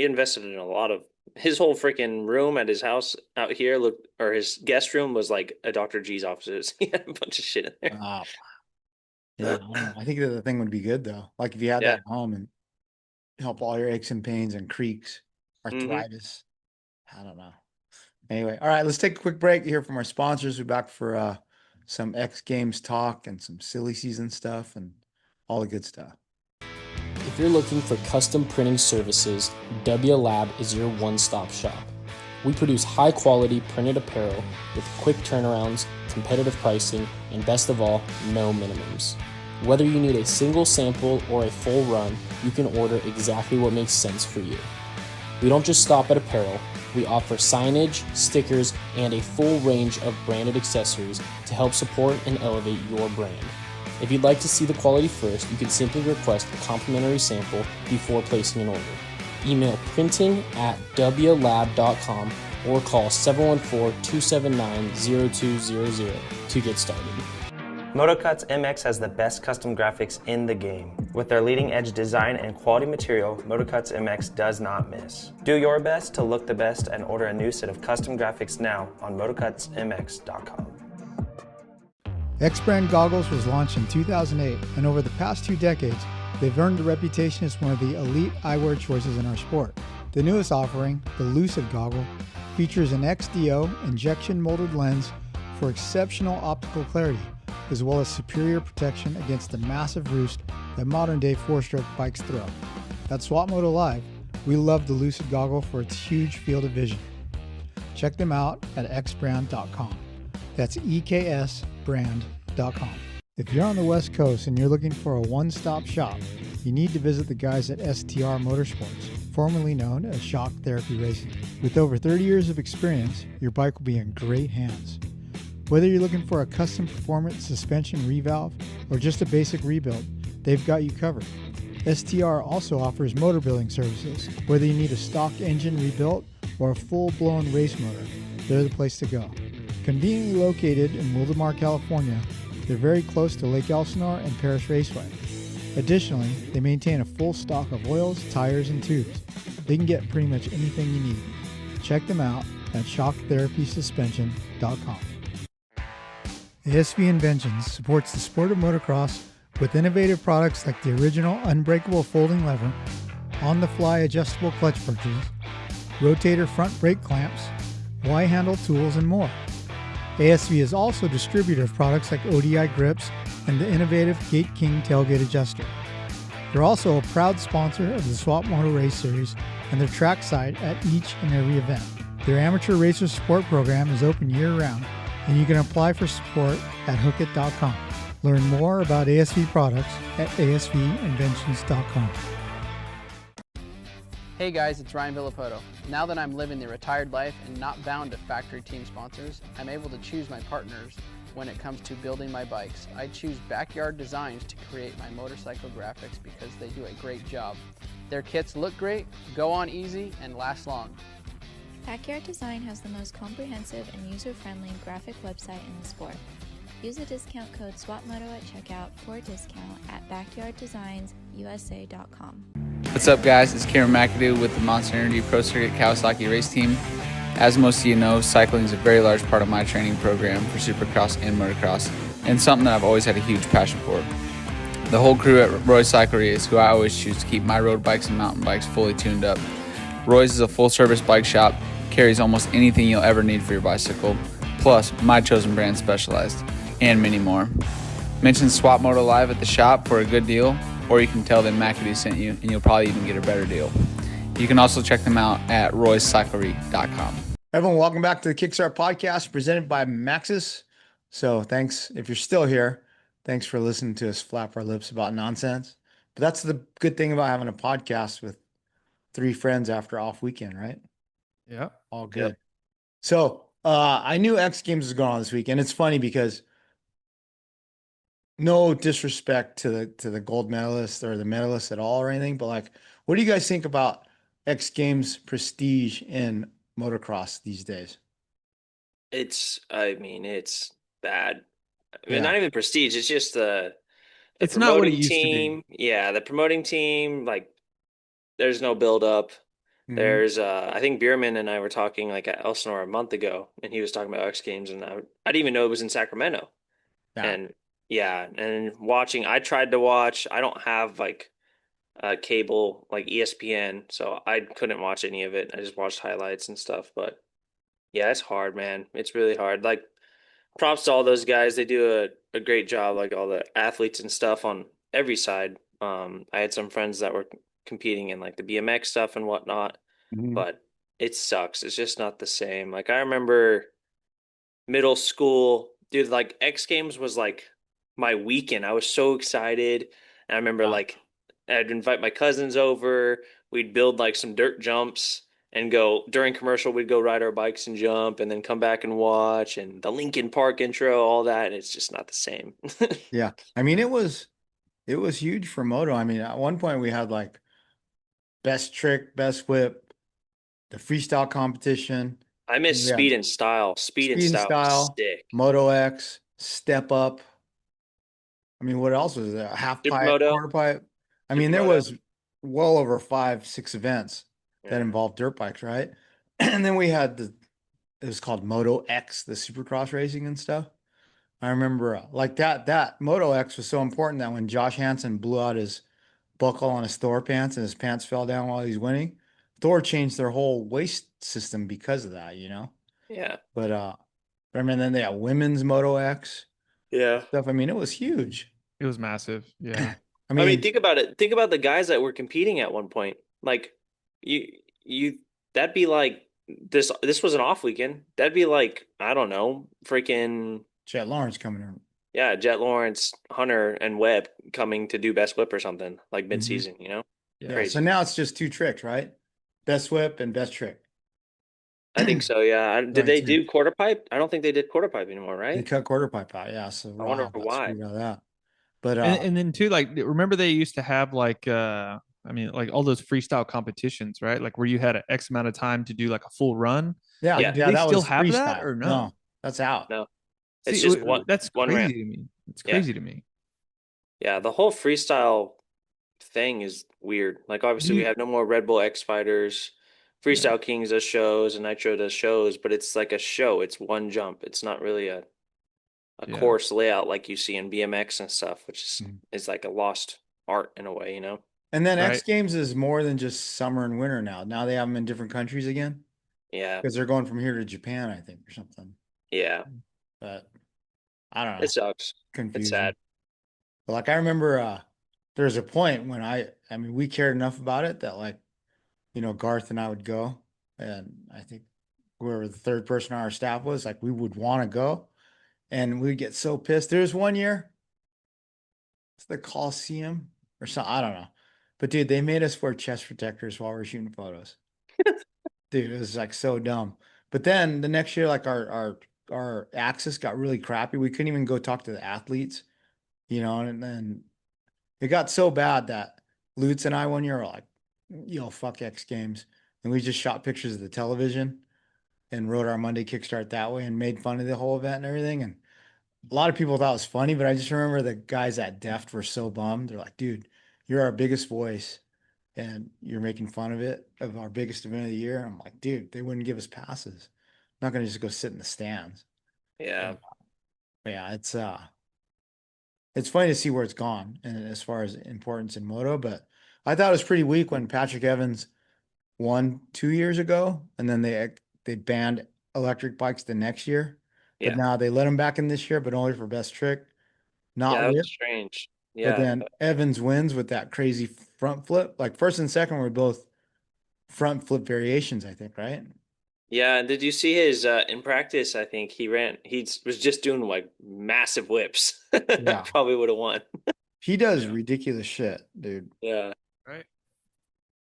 C: invested in a lot of his whole freaking room at his house out here or his guest room was like a Dr. G's offices. He had a bunch of shit in there.
B: Wow. Yeah, I don't know. I think that the thing would be good though. Like if you had
C: Yeah.
B: that at home and help all your aches and pains and creaks,
C: Mhm.
B: arthritis. I don't know. Anyway, all right, let's take a quick break here from our sponsors. We're back for some X Games talk and some silly season stuff and all the good stuff.
E: If you're looking for custom printing services, W Lab is your one-stop shop. We produce high-quality printed apparel with quick turnarounds, competitive pricing, and best of all, no minimums. Whether you need a single sample or a full run, you can order exactly what makes sense for you. We don't just stop at apparel, we offer signage, stickers, and a full range of branded accessories to help support and elevate your brand. If you'd like to see the quality first, you can simply request a complimentary sample before placing an order. Email printing@wlab.com or call 714-279-0200 to get started.
F: MotoCuts MX has the best custom graphics in the game. With their leading edge design and quality material, MotoCuts MX does not miss. Do your best to look the best and order a new set of custom graphics now on motocutsmx.com.
G: X-Brand Goggles was launched in 2008, and over the past 2 decades, they've earned a reputation as one of the elite eyewear choices in our sport. The newest offering, the Lucid Goggle, features an XDO injection molded lens for exceptional optical clarity, as well as superior protection against the massive roost that modern-day 4-stroke bikes throw. At Swapmoto Live, we love the Lucid Goggle for its huge field of vision. Check them out at xbrand.com. That's EKSbrand.com. If you're on the West Coast and you're looking for a one-stop shop, you need to visit the guys at STR Motorsports, formerly known as Shock Therapy Racing. With over 30 years of experience, your bike will be in great hands. Whether you're looking for a custom performance suspension revalve or just a basic rebuild, they've got you covered. STR also offers motor building services. Whether you need a stock engine rebuilt or a full-blown race motor, they're the place to go. Conveniently located in Wildomar, California, they're very close to Lake Elsinore and Paris Raceway. Additionally, they maintain a full stock of oils, tires, and tubes. They can get pretty much anything you need. Check them out at shocktherapysuspension.com. ASV Inventions supports the sport of motocross with innovative products like the original unbreakable folding lever, on-the-fly adjustable clutch perches, rotator front brake clamps, Y-handle tools, and more. ASV is also a distributor of products like ODI grips and the innovative Gate King tailgate adjuster. They're also a proud sponsor of the Swapmoto Race Series and their trackside at each and every event. Their amateur racer support program is open year-round, and you can apply for support at hookit.com. Learn more about ASV products at asvinventions.com.
H: Hey guys, it's Ryan Villapoto. Now that I'm living the retired life and not bound to factory team sponsors, I'm able to choose my partners when it comes to building my bikes. I choose Backyard Designs to create my motorcycle graphics because they do a great job. Their kits look great, go on easy, and last long.
I: Backyard Design has the most comprehensive and user-friendly graphic website in the sport. Use the discount code SWAPMOTO at checkout for a discount at backyarddesignsusa.com.
J: What's up, guys? It's Cameron McAdoo with the Monster Energy Pro Circuit Kawasaki race team. As most of you know, cycling is a very large part of my training program for Supercross and Motocross, and something that I've always had a huge passion for. The whole crew at Roy's Cyclery is who I always choose to keep my road bikes and mountain bikes fully tuned up. Roy's is a full-service bike shop, carries almost anything you'll ever need for your bicycle, plus my chosen brand Specialized, and many more. Mention Swapmoto Live at the shop for a good deal, or you can tell them McAdoo sent you, and you'll probably even get a better deal. You can also check them out at royscyclery.com.
B: Everyone, welcome back to the Kickstart Podcast presented by Maxxis. So thanks, if you're still here, thanks for listening to us flap our lips about nonsense. But that's the good thing about having a podcast with three friends after off weekend, right?
D: Yeah.
B: All good. Yep. So I knew X Games was going on this weekend. It's funny because no disrespect to the gold medalists or the medalists at all or anything, but like, what do you guys think about X Games prestige in motocross these days?
C: It's bad. I mean, not even prestige. It's just
D: it's not what it used
C: team.
D: To be.
C: Yeah, the promoting team. Like, there's no build up. Mm-hmm. There's I think Bierman and I were talking like at Elsinore a month ago, and he was talking about X Games, and I didn't even know it was in Sacramento. Yeah. And yeah, and watching, I tried to watch. I don't have like cable like ESPN, so I couldn't watch any of it. I just watched highlights and stuff. But yeah, it's hard, man. It's really hard. Like, props to all those guys. They do a great job, like all the athletes and stuff on every side. I had some friends that were competing in like the BMX stuff and whatnot, but it sucks. It's just not the same. Like, I remember middle school, dude, like X Games was like my weekend. I was so excited. And I remember like I'd invite my cousins over. We'd build like some dirt jumps and go during commercial. We'd go ride our bikes and jump and then come back and watch, and the Lincoln Park intro, all that. And it's just not the same.
B: Yeah. I mean, it was huge for moto. I mean, at one point we had like best trick, best whip, the freestyle competition.
C: I miss speed and style. Speed and style. Sick.
B: Moto X, step up. I mean, what else was there? Half pipe, quarter pipe. I mean, there was well over 5-6 events that involved dirt bikes, right? And then we had it was called Moto X, the supercross racing and stuff. I remember like that Moto X was so important that when Josh Hansen blew out his buckle on his Thor pants and his pants fell down while he's winning, Thor changed their whole waist system because of that, you know?
C: Yeah.
B: But remember, then they had women's Moto X.
C: Yeah.
B: Stuff. I mean, it was huge.
D: It was massive. Yeah.
C: I mean, think about it. Think about the guys that were competing at one point. Like, that'd be like this was an off weekend. That'd be like, I don't know, freaking
B: Jet Lawrence coming in.
C: Yeah, Jet Lawrence, Hunter, and Webb coming to do best whip or something like mid-season, you know?
B: Yeah. Crazy. So now it's just 2 tricks, right? Best whip and best trick.
C: I think so. Yeah. Did they
B: 22.
C: do quarter pipe? I don't think they did quarter pipe anymore,
B: They
C: right?
B: cut quarter pipe out, yeah. So
C: I wonder
B: Raw got
C: why.
B: screwed out of that. But
D: And then too, like remember they used to have like I mean like all those freestyle competitions, right? Like where you had an X amount of time to do like a full run.
B: yeah,
C: Yeah.
D: Like, do
B: yeah,
D: they
B: that
D: still
B: was
D: have that
B: freestyle.
D: or no?
B: No, that's out.
C: No, it's
D: See,
C: just one
D: that's
C: one ramp.
D: crazy to me. It's
C: Yeah.
D: crazy to me.
C: Yeah. The whole freestyle thing is weird. Like
D: Do
C: obviously we
D: you?
C: have no more Red Bull X Fighters.
D: Yeah,
C: Freestyle Kings does shows and Nitro does shows, but it's like a show. It's one jump. It's not really a
D: yeah.
C: course layout like you see in BMX and stuff, which
B: Mhm.
C: is like a lost art in a way, you know?
B: And then X
D: Right.
B: Games is more than just summer and winter now. Now they have them in different countries again
C: Yeah.
B: because they're going from here to Japan, I think, or something.
C: Yeah.
B: But I don't know,
C: It sucks. It's
B: confusing.
C: sad.
B: But like I remember there was a point when I mean we cared enough about it that like, Garth and I would go, and I think whoever the third person on our staff was, like we would want to go and we'd get so pissed. There was one year, it's the Coliseum or something, I don't know. But dude, they made us wear chest protectors while we are shooting photos. Dude, it was like so dumb. But then the next year, like our access got really crappy. We couldn't even go talk to the athletes, and then it got so bad that Lutz and I one year were like, fuck X Games. And we just shot pictures of the television and wrote our Monday kickstart that way and made fun of the whole event and everything. And a lot of people thought it was funny, but I just remember the guys at Deft were so bummed. They're like, dude, you're our biggest voice and you're making fun of it, of our biggest event of the year. And I'm like, dude, they wouldn't give us passes. I'm not going to just go sit in the stands.
C: Yeah.
B: But yeah, it's funny to see where it's gone and as far as importance in moto, but I thought it was pretty weak when Patrick Evans won 2 years ago, and then they banned electric bikes the next year, but
C: Yeah.
B: now they let him back in this year, but only for best trick,
C: Yeah,
B: not
C: that was
B: whip.
C: strange.
B: But
C: Yeah.
B: then Evans wins with that crazy front flip. Like first and second were both front flip variations, I think, right?
C: Yeah, and did you see his in practice? I think he was just doing like massive whips.
B: Yeah.
C: Probably would have won.
B: He does
D: Yeah.
B: ridiculous shit, dude.
C: Yeah.
D: Right.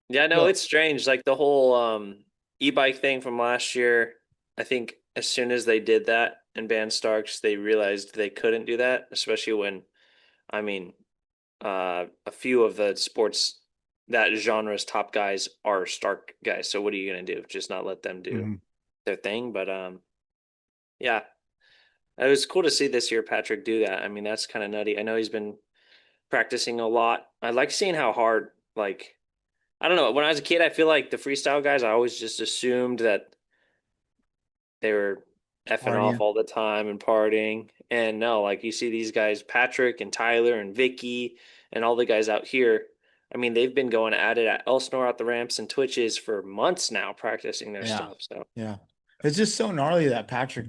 C: Yeah, no,
B: Well,
C: it's strange. Like the whole e-bike thing from last year, I think as soon as they did that and banned Starks, they realized they couldn't do that, especially when I mean a few of the sports that genre's top guys are Stark guys. So what are you gonna do? Just not let them do
B: mhm.
C: their thing? But yeah. It was cool to see this year Patrick do that. I mean, that's kind of nutty. I know he's been practicing a lot. I like seeing how hard, like, I don't know. When I was a kid, I feel like the freestyle guys, I always just assumed that they were effing off
B: Partying.
C: all the time and partying. And no, like you see these guys, Patrick and Tyler and Vicky and all the guys out here. I mean, they've been going at it at Elsinore out the ramps and Twitches for months now, practicing their
B: Yeah.
C: stuff. So
B: Yeah. It's just so gnarly that Patrick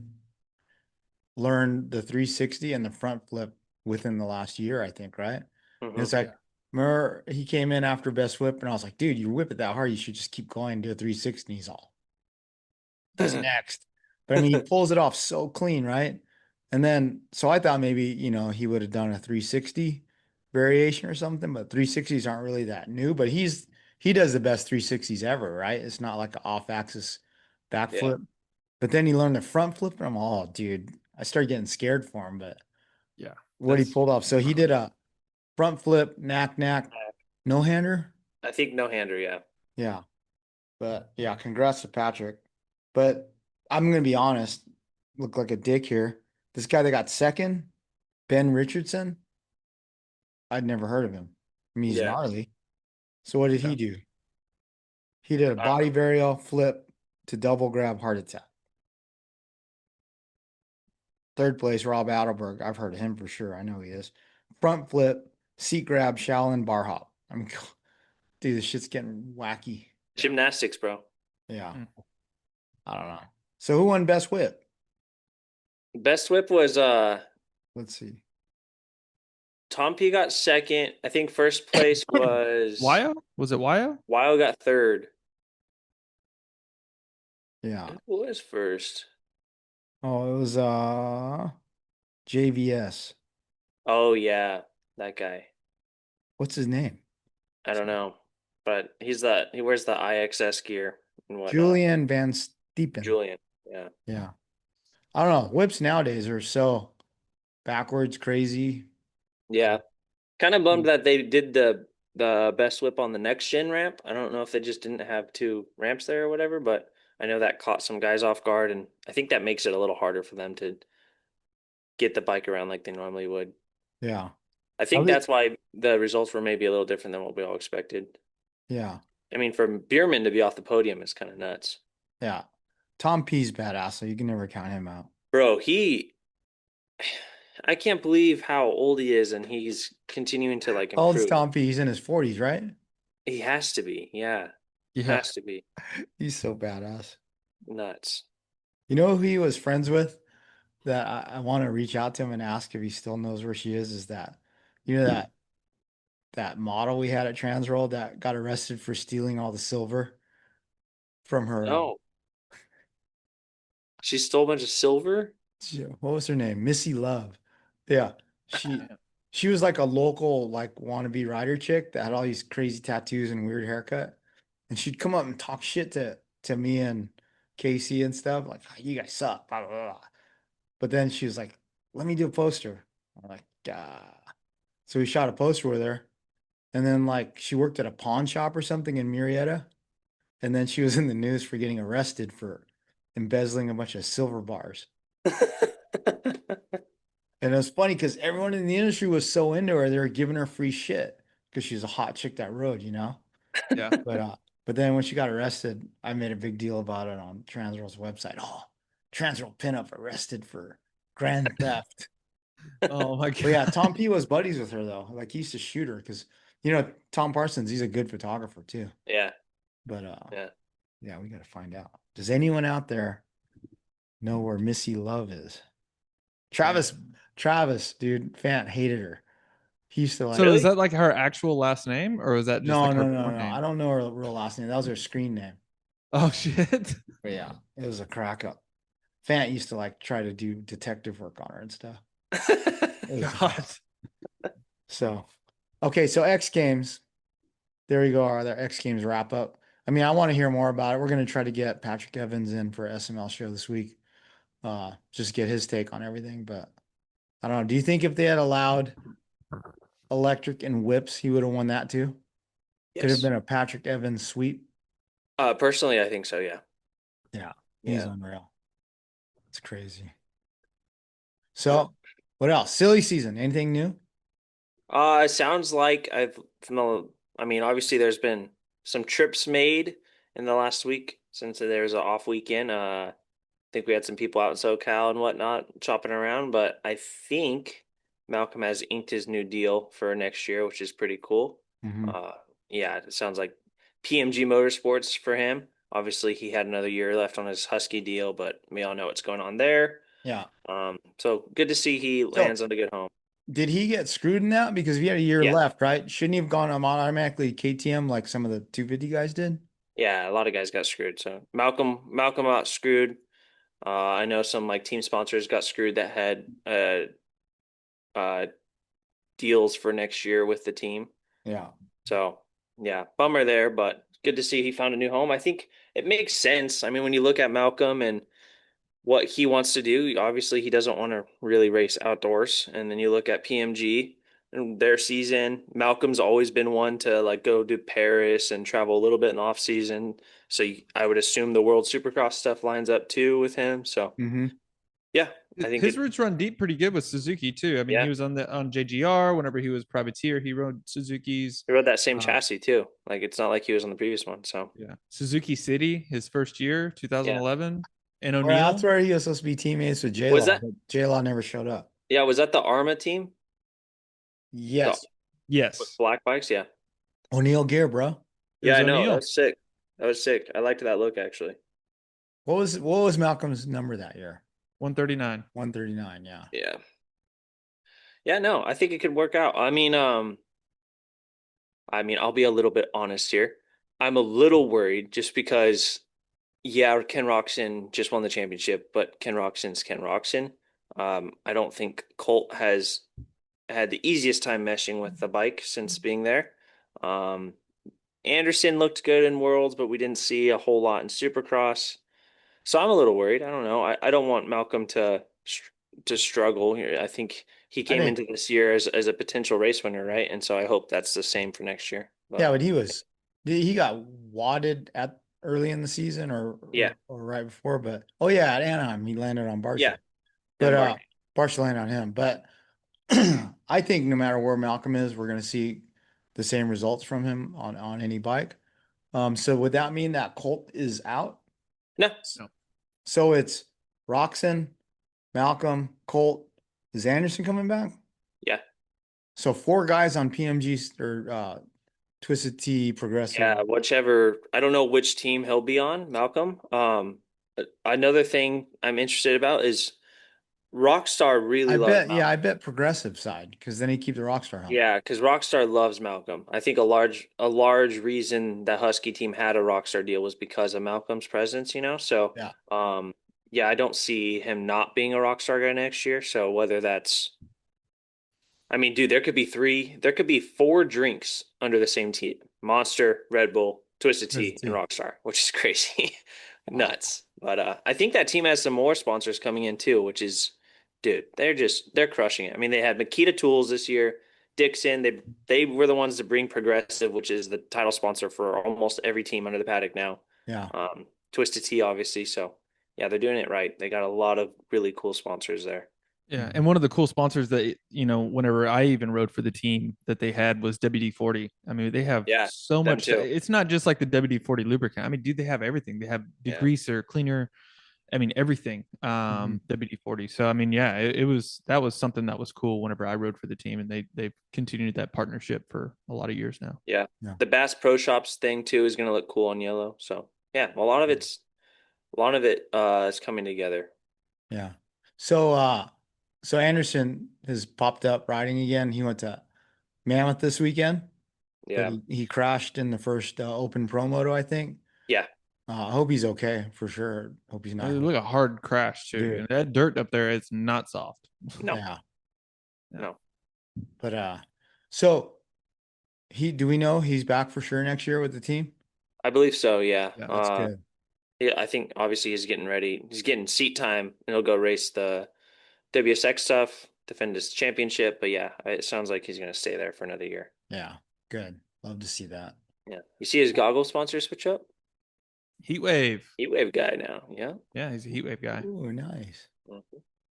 B: learned the 360 and the front flip within the last year, I think, right? And it's like, remember he came in after best whip, and I was like, dude, you whip it that hard, you should just keep going and do a 360. And he's all, what's next? But I mean, he pulls it off so clean, right? And then, so I thought maybe, he would have done a 360 variation or something, but 360s aren't really that new, but he does the best 360s ever, right? It's not like an off axis
C: yeah,
B: backflip. But then he learned the front flip, and I'm all, oh, dude, I started getting scared for him, but
D: Yeah.
B: what he pulled off. So he did a front flip, knack, no hander.
C: I think no hander. Yeah.
B: Yeah. But yeah, congrats to Patrick. But I'm gonna be honest, look like a dick here. This guy that got second, Ben Richardson, I'd never heard of him. I mean, he's
C: Yeah.
B: gnarly. So what did he
D: Yeah.
B: do? He did a body varial flip to double grab heart attack. Third place, Rob Adelberg. I've heard of him for sure. I know he is. Front flip, seat grab, Shaolin bar hop. I mean, dude, this shit's getting wacky.
C: Gymnastics, bro.
B: Yeah.
D: Mm.
B: I don't know. So who won best whip?
C: Best whip was
B: Let's see.
C: Tom P got second. I think first place was
D: Wyo? Was it Wyo?
C: Weil got third.
B: Yeah.
C: Who was first?
B: Oh, it was JVS.
C: Oh yeah, that guy.
B: What's his name?
C: I don't know, but he wears the IXS gear and whatnot.
B: Julian Van Deep in.
C: Julian. Yeah.
B: Yeah. I don't know. Whips nowadays are so backwards, crazy.
C: Yeah. Kind of bummed that they did the best whip on the next gen ramp. I don't know if they just didn't have two ramps there or whatever, but I know that caught some guys off guard, and I think that makes it a little harder for them to get the bike around like they normally would.
B: Yeah.
C: I think that's why the results were maybe a little different than what we all expected.
B: Yeah.
C: I mean, for Bierman to be off the podium is kind of nuts.
B: Yeah. Tom P's badass, so you can never count him out.
C: Bro, I can't believe how old he is, and he's continuing to like
B: How old's
C: improve.
B: Tom P? He's in his 40s, right?
C: He has to be, yeah.
D: Yeah.
C: Has to be.
B: He's so badass.
C: Nuts.
B: You know who he was friends with that I want to reach out to him and ask if he still knows where she is that, you know, that model we had at Transworld that got arrested for stealing all the silver from her.
C: No. She stole a bunch of silver?
B: What was her name? Missy Love. Yeah. She was like a local like wannabe rider chick that had all these crazy tattoos and weird haircut. And she'd come up and talk shit to me and Casey and stuff, like, "Oh, you guys suck, blah, blah, blah." But then she was like, "Let me do a poster." I'm like, "Ah." So we shot a poster with her. And then like she worked at a pawn shop or something in Murrieta. And then she was in the news for getting arrested for embezzling a bunch of silver bars. And it was funny because everyone in the industry was so into her, they were giving her free shit because she's a hot chick that rode, you know?
D: Yeah.
B: But then when she got arrested, I made a big deal about it on Transworld's website. Oh, Transworld pinup arrested for grand theft.
D: Oh my god.
B: But yeah, Tom P was buddies with her though. Like he used to shoot her because you know Tom Parsons, he's a good photographer too.
C: Yeah.
B: But
C: Yeah.
B: yeah, we gotta find out. Does anyone out there know where Missy Love is? Travis, dude, Fant hated her. He used to like.
D: So is that like her actual last name, or is that just like her
B: No.
D: porn name?
B: I don't know her real last name. That was her screen name.
D: Oh shit.
B: But yeah, it was a crack up. Fant used to like try to do detective work on her and stuff. It was
D: God.
B: So, okay, so X Games. There we go. Our X Games wrap up. I mean, I want to hear more about it. We're going to try to get Patrick Evans in for SML show this week. Just get his take on everything. But I don't know. Do you think if they had allowed electric and whips, he would have won that too? Could have
C: Yes.
B: been a Patrick Evans sweep.
C: Personally, I think so, yeah.
B: Yeah, he's
C: Yeah.
B: unreal. It's crazy. So, what else? Silly season. Anything new?
C: It sounds like I mean, obviously there's been some trips made in the last week since there's an off weekend. I think we had some people out in SoCal and whatnot chopping around, but I think Malcolm has inked his new deal for next year, which is pretty cool.
B: Mhm.
C: Yeah, it sounds like PMG Motorsports for him. Obviously, he had another year left on his Husky deal, but we all know what's going on there.
B: Yeah.
C: So good to see he lands on a good home.
B: Did he get screwed in that? Because if he had a year
C: Yeah.
B: left, right? Shouldn't he have gone automatically KTM like some of the 250 guys did?
C: Yeah, a lot of guys got screwed. So Malcolm got screwed. I know some like team sponsors got screwed that had deals for next year with the team.
B: Yeah.
C: So yeah, bummer there, but good to see he found a new home. I think it makes sense. I mean, when you look at Malcolm and what he wants to do, obviously he doesn't want to really race outdoors. And then you look at PMG and their season, Malcolm's always been one to like go to Paris and travel a little bit in off season. So I would assume the World Supercross stuff lines up too with him. So yeah, I think
D: His roots run deep pretty good with Suzuki too. I mean,
C: Yeah.
D: he was on JGR whenever he was privateer. He rode Suzuki's.
C: he rode that same chassis too. Like it's not like he was on the previous one. So
D: Yeah, Suzuki City, his first year, 2011, and
B: Well,
D: O'Neill.
B: that's where he was supposed to be teammates with J
C: Was
B: Law,
C: that-
B: but J Law never showed up.
C: yeah, was that the Arma team?
B: Yes.
C: With
D: Yes.
C: black bikes? Yeah.
B: O'Neill gear, bro.
C: Yeah, I
D: There's
C: know.
D: O'Neill.
C: That was sick. That was sick. I liked that look actually.
B: What was Malcolm's number that year?
D: 139.
B: 139, yeah.
C: Yeah. Yeah, no, I think it could work out. I'll be a little bit honest here. I'm a little worried just because, yeah, Ken Roxon just won the championship, but Ken Roxon's Ken Roxon. I don't think Colt has had the easiest time meshing with the bike since being there. Anderson looked good in Worlds, but we didn't see a whole lot in Supercross. So I'm a little worried. I don't know. I don't want Malcolm to struggle here. I think he
B: I
C: came
B: think,
C: into this year as a potential race winner, right? And so I hope that's the same for next year.
B: yeah,
C: But
B: but he got wadded at early in the season
C: yeah,
B: or right before, but oh yeah, at Anaheim he landed on
C: yeah,
B: Barsha, but
C: and Mark.
B: Barsha landed on him. But I think no matter where Malcolm is, we're going to see the same results from him on any bike. So would that mean that Colt is out?
C: No,
B: So it's Roxon, Malcolm, Colt. Is Anderson coming back?
C: yeah,
B: So 4 guys on PMG or Twisted Tea Progressive.
C: yeah, whichever. I don't know which team he'll be on, Malcolm. Another thing I'm interested about is Rockstar really loves Malcolm.
B: I bet Progressive side because then he keep the Rockstar helmet.
C: Yeah, because Rockstar loves Malcolm. I think a large reason that Husky team had a Rockstar deal was because of Malcolm's presence, you know. So
B: Yeah.
C: yeah, I don't see him not being a Rockstar guy next year. So whether that's I mean, dude, there could be 4 drinks under the same team. Monster, Red Bull, Twisted Tea, and Rockstar, which is crazy.
B: Wow.
C: Nuts. But I think that team has some more sponsors coming in too, which is dude, they're crushing it. I mean, they had Makita Tools this year, Dixon, they were the ones to bring Progressive, which is the title sponsor for almost every team under the paddock now.
B: Yeah.
C: Twisted Tea, obviously. So yeah, they're doing it right. They got a lot of really cool sponsors there.
D: Yeah, and one of the cool sponsors that whenever I even rode for the team that they had was WD-40. I mean, they have
C: Yeah,
D: so
C: them
D: much.
C: too.
D: It's not just like the WD-40 lubricant. I mean, dude, they have everything. They have
C: Yeah.
D: degreaser, cleaner. I mean, everything. WD-40. So I mean, yeah, that was something that was cool whenever I rode for the team, and they've continued that partnership for a lot of years now.
C: Yeah.
B: Yeah.
C: The Bass Pro Shops thing too is going to look cool on yellow. So yeah, a lot of it is coming together.
B: Yeah. So Anderson has popped up riding again. He went to Mammoth this weekend,
C: Yeah.
B: but he crashed in the first Open Pro Moto, I think.
C: Yeah.
B: I hope he's okay for sure. Hope he's not.
D: It looked like a hard crash too.
B: Dude.
D: And that dirt up there is not soft.
C: No.
B: Yeah.
C: No.
B: But so do we know he's back for sure next year with the team?
C: I believe so. Yeah.
B: Yeah, that's good.
C: Yeah, I think obviously he's getting ready. He's getting seat time, and he'll go race the WSX stuff, defend his championship. But yeah, it sounds like he's going to stay there for another year.
B: Yeah, good. Love to see that.
C: Yeah. You see his goggle sponsor switch up?
D: Heatwave.
C: Heatwave guy now. Yeah.
D: Yeah, he's a Heatwave guy.
B: Ooh, nice.
C: Mhm.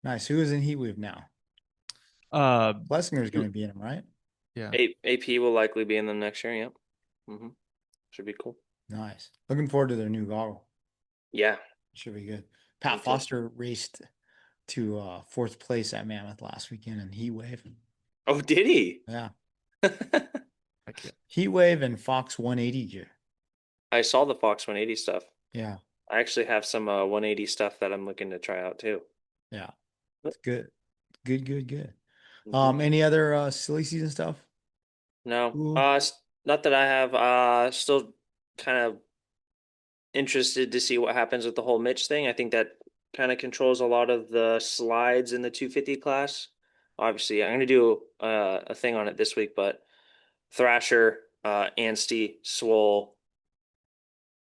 B: Nice. Who is in Heatwave now? Schlesinger's going to be in him, right?
D: Yeah.
C: AP will likely be in them next year. Yep. Should be cool.
B: Nice. Looking forward to their new goggle.
C: Yeah.
B: Should be good. Pat
C: Me too.
B: Foster raced to 4th place at Mammoth last weekend in Heatwave.
C: Oh, did he?
B: Yeah.
D: I can't.
B: Heatwave and Fox 180 gear.
C: I saw the Fox 180 stuff.
B: Yeah.
C: I actually have some 180 stuff that I'm looking to try out too.
B: Yeah. It's good. Good.
C: Mhm.
B: Any other silly season stuff?
C: No,
B: Ooh.
C: not that I have. Still kind of interested to see what happens with the whole Mitch thing. I think that kind of controls a lot of the slides in the 250 class. Obviously, I'm going to do a thing on it this week, but Thrasher, Ansty, Swole,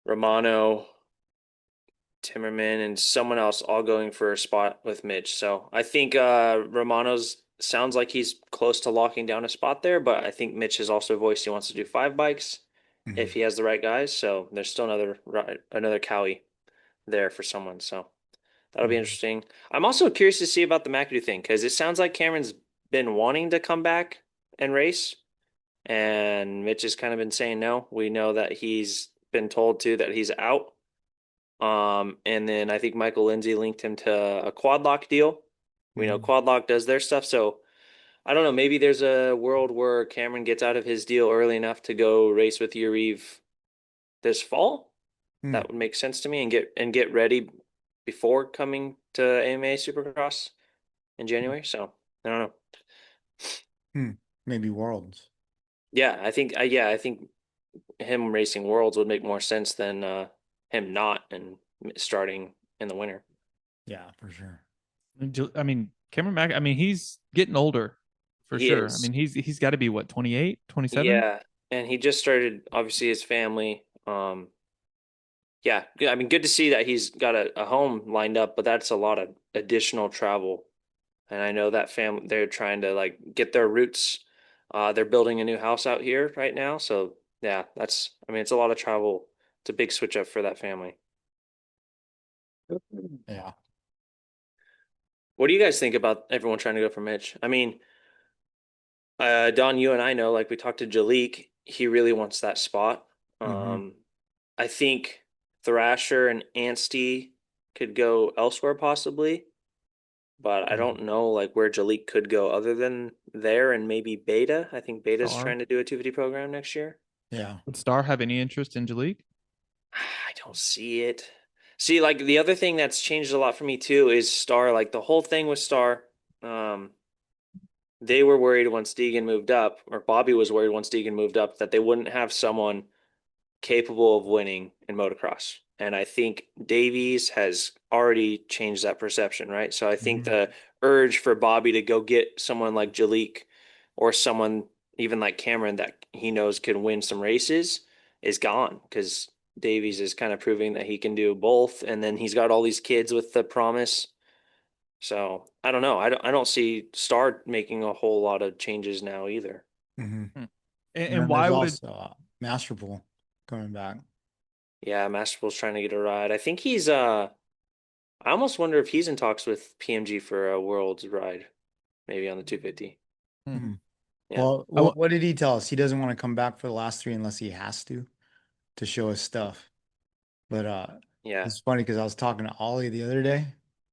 C: Romano, Timmerman, and someone else all going for a spot with Mitch. So I think Romano's sounds like he's close to locking down a spot there, but I think Mitch has also voiced he wants to do 5 bikes if he has the right guys. So there's still another Cowie there for someone. So that'll be interesting. I'm also curious to see about the McAdoo thing because it sounds like Cameron's been wanting to come back and race, and Mitch has kind of been saying no. We know that he's been told to that he's out. And then I think Michael Lindsay linked him to a Quad Lock deal. We know Quad Lock does their stuff, so I don't know. Maybe there's a world where Cameron gets out of his deal early enough to go race with Yuriv this fall. That would make sense to me, and get ready before coming to AMA Supercross in January. So I don't know.
B: Maybe Worlds.
C: Yeah, I think him racing Worlds would make more sense than him not and starting in the winter.
B: Yeah, for sure.
D: I mean, Cameron Mack, I mean, he's getting older for
C: He
D: sure.
C: is.
D: I mean, he's got to be what, 28, 27?
C: Yeah, and he just started obviously his family. Yeah, I mean, good to see that he's got a home lined up, but that's a lot of additional travel. And I know that family, they're trying to like get their roots. They're building a new house out here right now. So yeah, I mean, it's a lot of travel. It's a big switch up for that family.
B: Yeah.
C: What do you guys think about everyone trying to go for Mitch? I mean, Don, you and I know, like we talked to Jalik, he really wants that spot.
B: Mhm.
C: I think Thrasher and Anstey could go elsewhere possibly, but I
B: Yeah.
C: don't know like where Jalik could go other than there and maybe Beta. I think Beta's
D: Star.
C: trying to do a 250 program next year.
B: Yeah.
D: Would Star have any interest in Jalik?
C: I don't see it. See, like the other thing that's changed a lot for me too is Star. Like the whole thing with Star, um, they were worried once Deegan moved up, or Bobby was worried once Deegan moved up, that they wouldn't have someone capable of winning in motocross. And I think Davies has already changed that perception, right? So I think
B: Mhm.
C: the urge for Bobby to go get someone like Jalik or someone even like Cameron that he knows can win some races is gone because Davies is kind of proving that he can do both. And then he's got all these kids with the promise. So I don't know. I don't see Star making a whole lot of changes now either.
B: Mhm.
D: And,
B: And
D: and
B: then
D: why
B: there's
D: would
B: also Masterpool coming back.
C: Yeah, Masterpool's trying to get a ride. I think he's I almost wonder if he's in talks with PMG for a world's ride, maybe on the 250.
B: Mhm.
C: Yeah.
B: Well, what did he tell us? He doesn't want to come back for the last three unless he has to show us stuff. But
C: Yeah.
B: it's funny because I was talking to Ollie the other day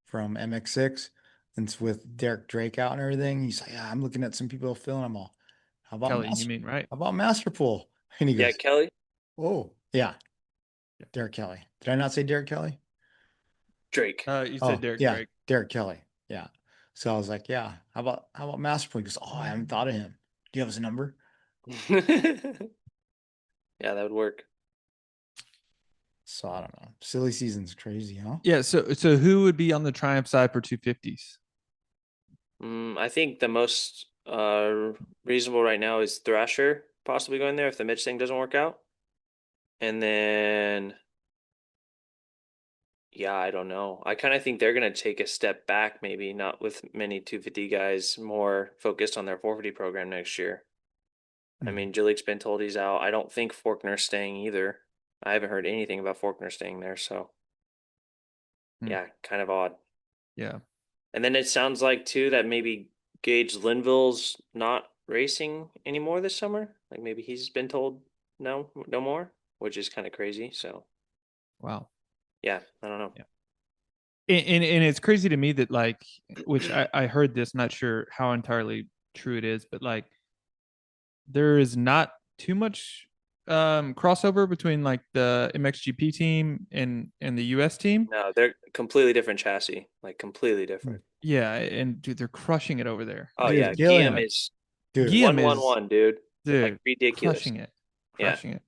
B: from MX6, and it's with Derek Drake out and everything. He's like, "Yeah, I'm looking at some people filming." I'm all, "How about
D: Kelly? You mean right?
B: How about Masterpool?" And he
C: Yeah,
B: goes,
C: Kelly?
B: "Oh, yeah, Derek Kelly. Did I not say Derek Kelly?"
C: Drake.
D: You said
B: Oh,
D: Derek
B: yeah,
D: Drake.
B: Derek Kelly. Yeah. So I was like, "Yeah, how about Masterpool?" He goes, "Oh, I haven't thought of him. Do you have his number?"
C: Yeah, that would work.
B: So I don't know. Silly season's crazy, huh?
D: Yeah. So who would be on the Triumph side for 250s?
C: I think the most reasonable right now is Thrasher possibly going there if the Mitch thing doesn't work out. And then yeah, I don't know. I kind of think they're going to take a step back, maybe not with many 250 guys, more focused on their 450 program next year. I mean, Jilik's been told he's out. I don't think Faulkner's staying either. I haven't heard anything about Faulkner staying there, so yeah, kind of odd.
D: Yeah.
C: And then it sounds like too that maybe Gage Linville's not racing anymore this summer. Like maybe he's been told no more, which is kind of crazy. So
D: Wow.
C: yeah, I don't know.
D: Yeah. And it's crazy to me that like, which I heard this, not sure how entirely true it is, but like there is not too much crossover between like the MXGP team and the US team.
C: No, they're completely different chassis, like completely different.
D: Yeah, and dude, they're crushing it over there.
C: Oh
D: Like
C: yeah,
B: Dude, killing
C: Guillaume
B: it.
C: is
B: Dude,
D: Guillaume
C: one one
D: is
C: one, dude. Like
D: dude
C: ridiculous.
D: crushing it,
C: Yeah.
D: crushing it.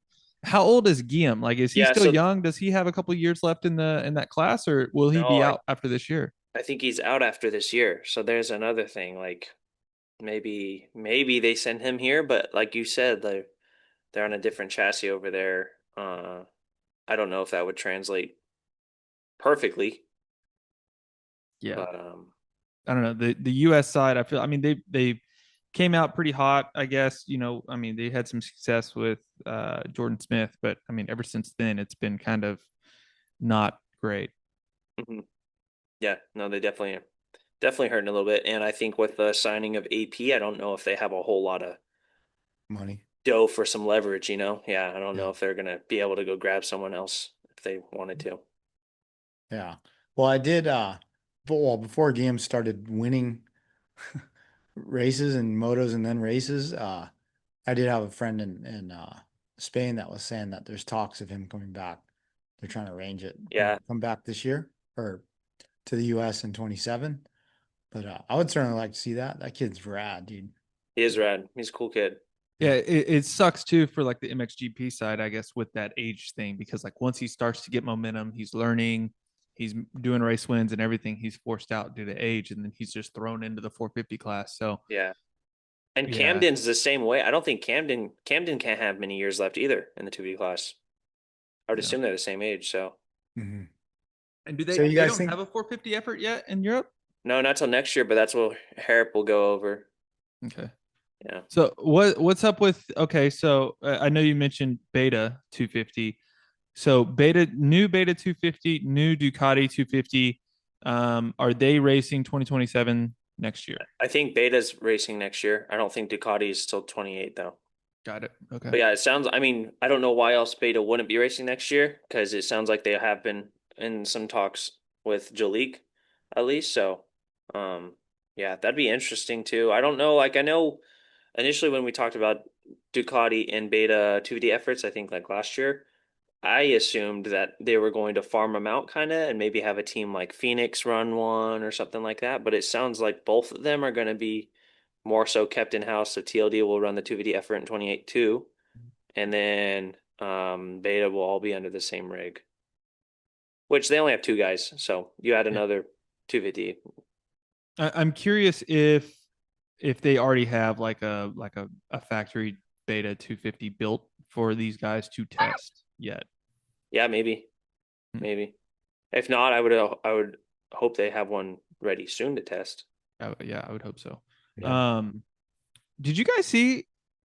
D: How old is Guillaume? Like, is he
C: Yeah,
D: still
C: so
D: young? Does he have a couple years left in that class, or will he
C: no,
D: be
C: I
D: out after this year?
C: I think he's out after this year. So there's another thing. Like maybe they send him here, but like you said, they're on a different chassis over there. I don't know if that would translate perfectly,
D: Yeah,
C: but
D: I don't know. The US side, I feel. I mean, they came out pretty hot. I guess I mean, they had some success with Jordan Smith, but I mean, ever since then, it's been kind of not great.
C: mhm. Yeah, no, they definitely hurting a little bit. And I think with the signing of AP, I don't know if they have a whole lot of
B: money.
C: dough for some leverage, you know? Yeah, I don't
B: Yeah.
C: know if they're gonna be able to go grab someone else if they wanted to.
B: Yeah. Well, I did before games started winning races and motos and then races, I did have a friend in Spain that was saying that there's talks of him coming back. They're trying to arrange it.
C: Yeah.
B: Come back this year or to the US in 27. But I would certainly like to see that. That kid's rad, dude.
C: He is rad. He's a cool kid.
D: Yeah, it sucks too for like the MXGP side, I guess, with that age thing, because like once he starts to get momentum, he's learning, he's doing race wins and everything, he's forced out due to age, and then he's just thrown into the 450 class. So
C: Yeah. And
D: yeah,
C: Camden's the same way. I don't think Camden can't have many years left either in the 2B class. I would
D: Yeah.
C: assume they're the same age. So
B: Mhm.
D: And do they?
B: So you
D: They
B: guys
D: don't
B: think-
D: have a 450 effort yet in Europe?
C: no, not till next year, but that's what Harrop will go over.
D: Okay.
C: Yeah.
D: So what's up with? Okay, so I know you mentioned Beta 250. So new Beta 250, new Ducati 250. Are they racing 2027 next year?
C: I think Beta's racing next year. I don't think Ducati is till 28 though.
D: Got it. Okay.
C: But yeah, it sounds. I mean, I don't know why else Beta wouldn't be racing next year because it sounds like they have been in some talks with Jalik, at least. So, yeah, that'd be interesting too. I don't know. Like, I know initially when we talked about Ducati and Beta 2D efforts, I think like last year, I assumed that they were going to farm them out kind of and maybe have a team like Phoenix run one or something like that. But it sounds like both of them are going to be more so kept in house. So TLD will run the 2VD effort in 28 too. And then Beta will all be under the same rig, which they only have 2 guys. So you add another 250.
D: I'm curious if they already have like a factory Beta 250 built for these guys to test yet.
C: Yeah, maybe. Maybe. If not, I would hope they have one ready soon to test.
D: Yeah, I would hope so.
B: Yeah.
D: Did you guys see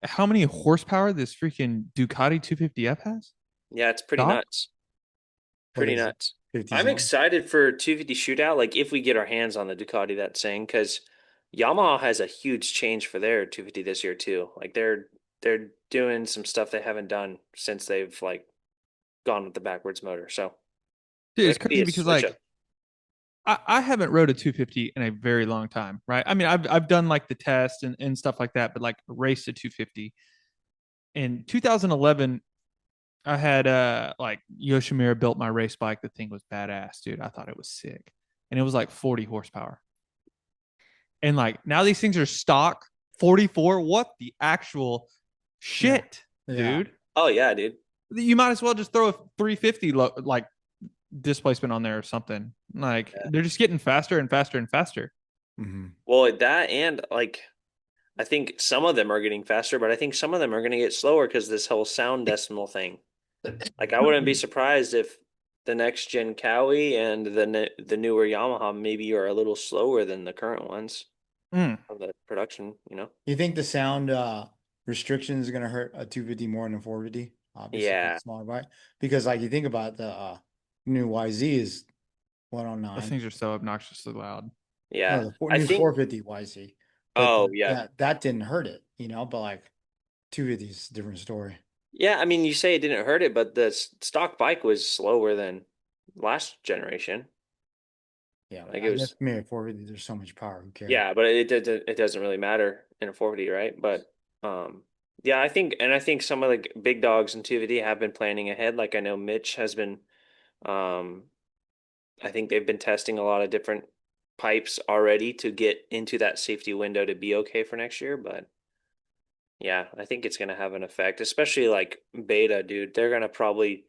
D: how many horsepower this freaking Ducati 250F has?
C: Yeah, it's pretty
D: Doc?
C: nuts.
B: What
C: Pretty
B: is it?
C: nuts.
B: 50
C: I'm
B: something?
C: excited for 250 shootout. Like if we get our hands on the Ducati that's saying because Yamaha has a huge change for their 250 this year too. Like they're doing some stuff they haven't done since they've like gone with the backwards motor. So
D: Dude, it's
C: there could be
D: crazy
C: a
D: because
C: switch
D: like
C: up.
D: I haven't rode a 250 in a very long time, right? I mean, I've done like the test and stuff like that, but like raced a 250. In 2011, I had like Yoshimura built my race bike. The thing was badass, dude. I thought it was sick. And it was like 40 horsepower. And like now these things are stock 44. What the actual shit,
B: Yeah.
D: dude?
C: Oh yeah, dude.
D: You might as well just throw a 350 like displacement on there or something. Like they're just getting faster and faster and faster.
B: Mm-hmm.
C: Well, that and like I think some of them are getting faster, but I think some of them are going to get slower because this whole sound decimal thing. Like I wouldn't be surprised if the next gen Cowie and the newer Yamaha maybe are a little slower than the current ones of the production. You know?
B: You think the sound restriction is going to hurt a 250 more than a 450? Obviously,
C: Yeah.
B: smaller bike. Because like you think about the new YZ is
D: Those
B: 109.
D: things are so obnoxiously loud.
C: Yeah.
B: No, the
C: I
B: new
C: think.
B: 450 YZ. But
C: Oh yeah.
B: that didn't hurt it, you know. But like 250 is a different story.
C: Yeah. I mean, you say it didn't hurt it, but the stock bike was slower than last generation.
B: Yeah,
C: Like
B: I
C: it was.
B: guess maybe 450 there's so much power. Who cares?
C: Yeah, but it doesn't really matter in a 450, right? But yeah, I think some of the big dogs in 250 have been planning ahead. Like I know Mitch has been I think they've been testing a lot of different pipes already to get into that safety window to be okay for next year, but yeah, I think it's going to have an effect, especially like Beta, dude. They're going to probably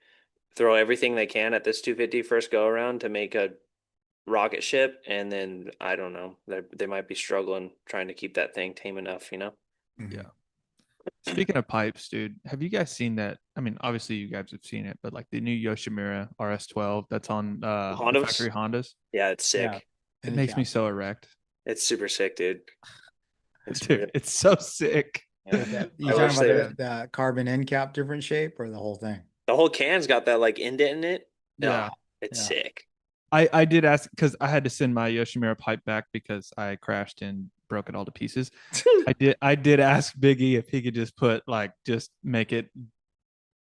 C: throw everything they can at this 250 first go around to make a rocket ship, and then I don't know, they might be struggling trying to keep that thing tame enough, you know?
B: Mhm.
D: Yeah. Speaking of pipes, dude, have you guys seen that? I mean, obviously you guys have seen it, but like the new Yoshimura RS12 that's on the
C: Hondas?
D: factory Hondas,
C: Yeah, it's sick.
B: Yeah.
D: it makes me
B: Handicap.
D: so erect.
C: It's super sick, dude. It's
D: Dude,
C: really,
D: it's so sick.
C: yeah.
B: You
C: I
B: talking
C: wish
B: about
C: they
B: the carbon end cap different shape or the whole thing?
C: the whole can's got that like indent in it.
D: Yeah.
C: Oh, it's
B: Yeah.
C: sick.
D: I did ask because I had to send my Yoshimura pipe back because I crashed and broke it all to pieces. I did ask Biggie if he could just make it